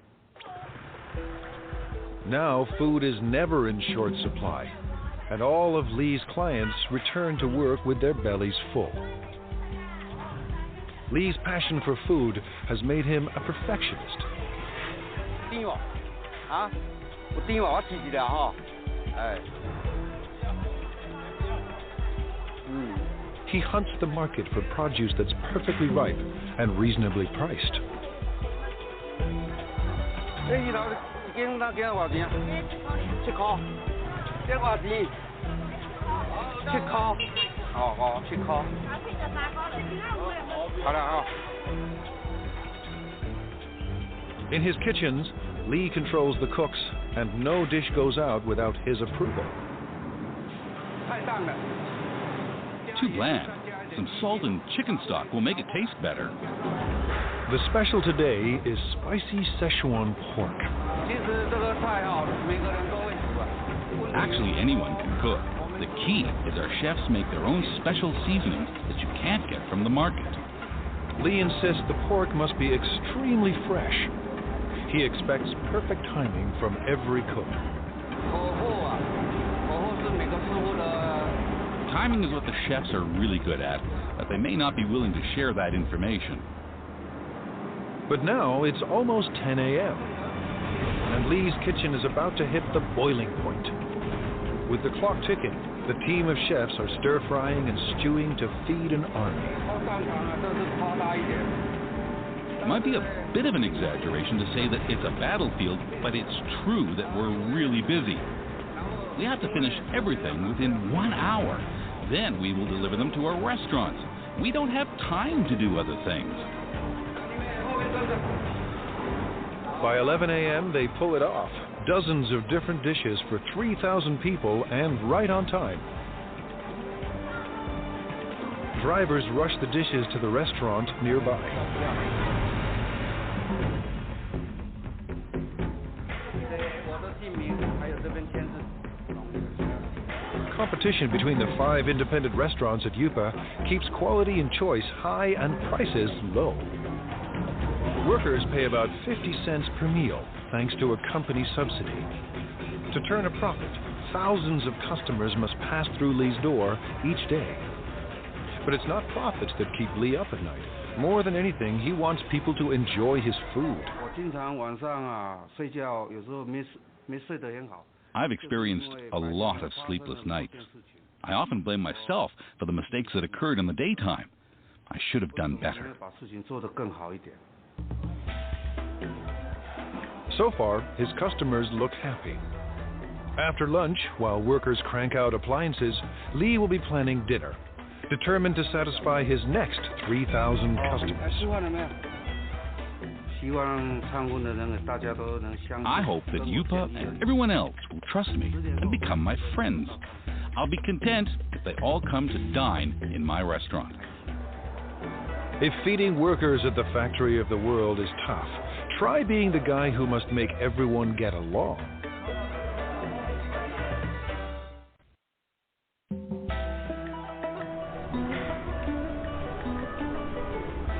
Now food is never in short supply, and all of Lee's clients return to work with their bellies full. Lee's passion for food has made him a perfectionist. He hunts the market for produce that's perfectly ripe and reasonably priced. In his kitchens, Lee controls the cooks, and no dish goes out without his approval. Too bland. Some salt and chicken stock will make it taste better. The special today is spicy Sichuan pork. Actually, anyone can cook. The key is our chefs make their own special seasonings that you can't get from the market. Lee insists the pork must be extremely fresh. He expects perfect timing from every cook. Timing is what the chefs are really good at, but they may not be willing to share that information. But now it's almost 10 a.m., and Lee's kitchen is about to hit the boiling point. With the clock ticking, the team of chefs are stir-frying and stewing to feed an army. It might be a bit of an exaggeration to say that it's a battlefield, but it's true that we're really busy. We have to finish everything within 1 hour. Then we will deliver them to our restaurants. We don't have time to do other things. By 11 a.m., they pull it off. Dozens of different dishes for 3,000 people and right on time. Drivers rush the dishes to the restaurant nearby. Competition between the 5 independent restaurants at Yupa keeps quality and choice high and prices low. Workers pay about 50 cents per meal, thanks to a company subsidy. To turn a profit, thousands of customers must pass through Lee's door each day. But it's not profits that keep Lee up at night. More than anything, he wants people to enjoy his food. I've experienced a lot of sleepless nights. I often blame myself for the mistakes that occurred in the daytime. I should have done better. So far, his customers look happy. After lunch, while workers crank out appliances, Lee will be planning dinner, determined to satisfy his next 3,000 customers. I hope that Yupa and everyone else will trust me and become my friends. I'll be content if they all come to dine in my restaurant. If feeding workers at the factory of the world is tough, try being the guy who must make everyone get along.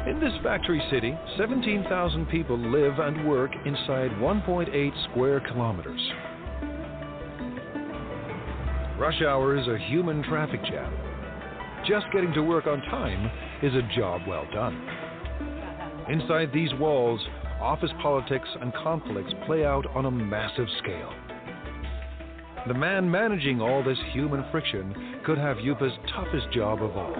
In this factory city, 17,000 people live and work inside 1.8 square kilometers. Rush hour is a human traffic jam. Just getting to work on time is a job well done. Inside these walls, office politics and conflicts play out on a massive scale. The man managing all this human friction could have Yupa's toughest job of all.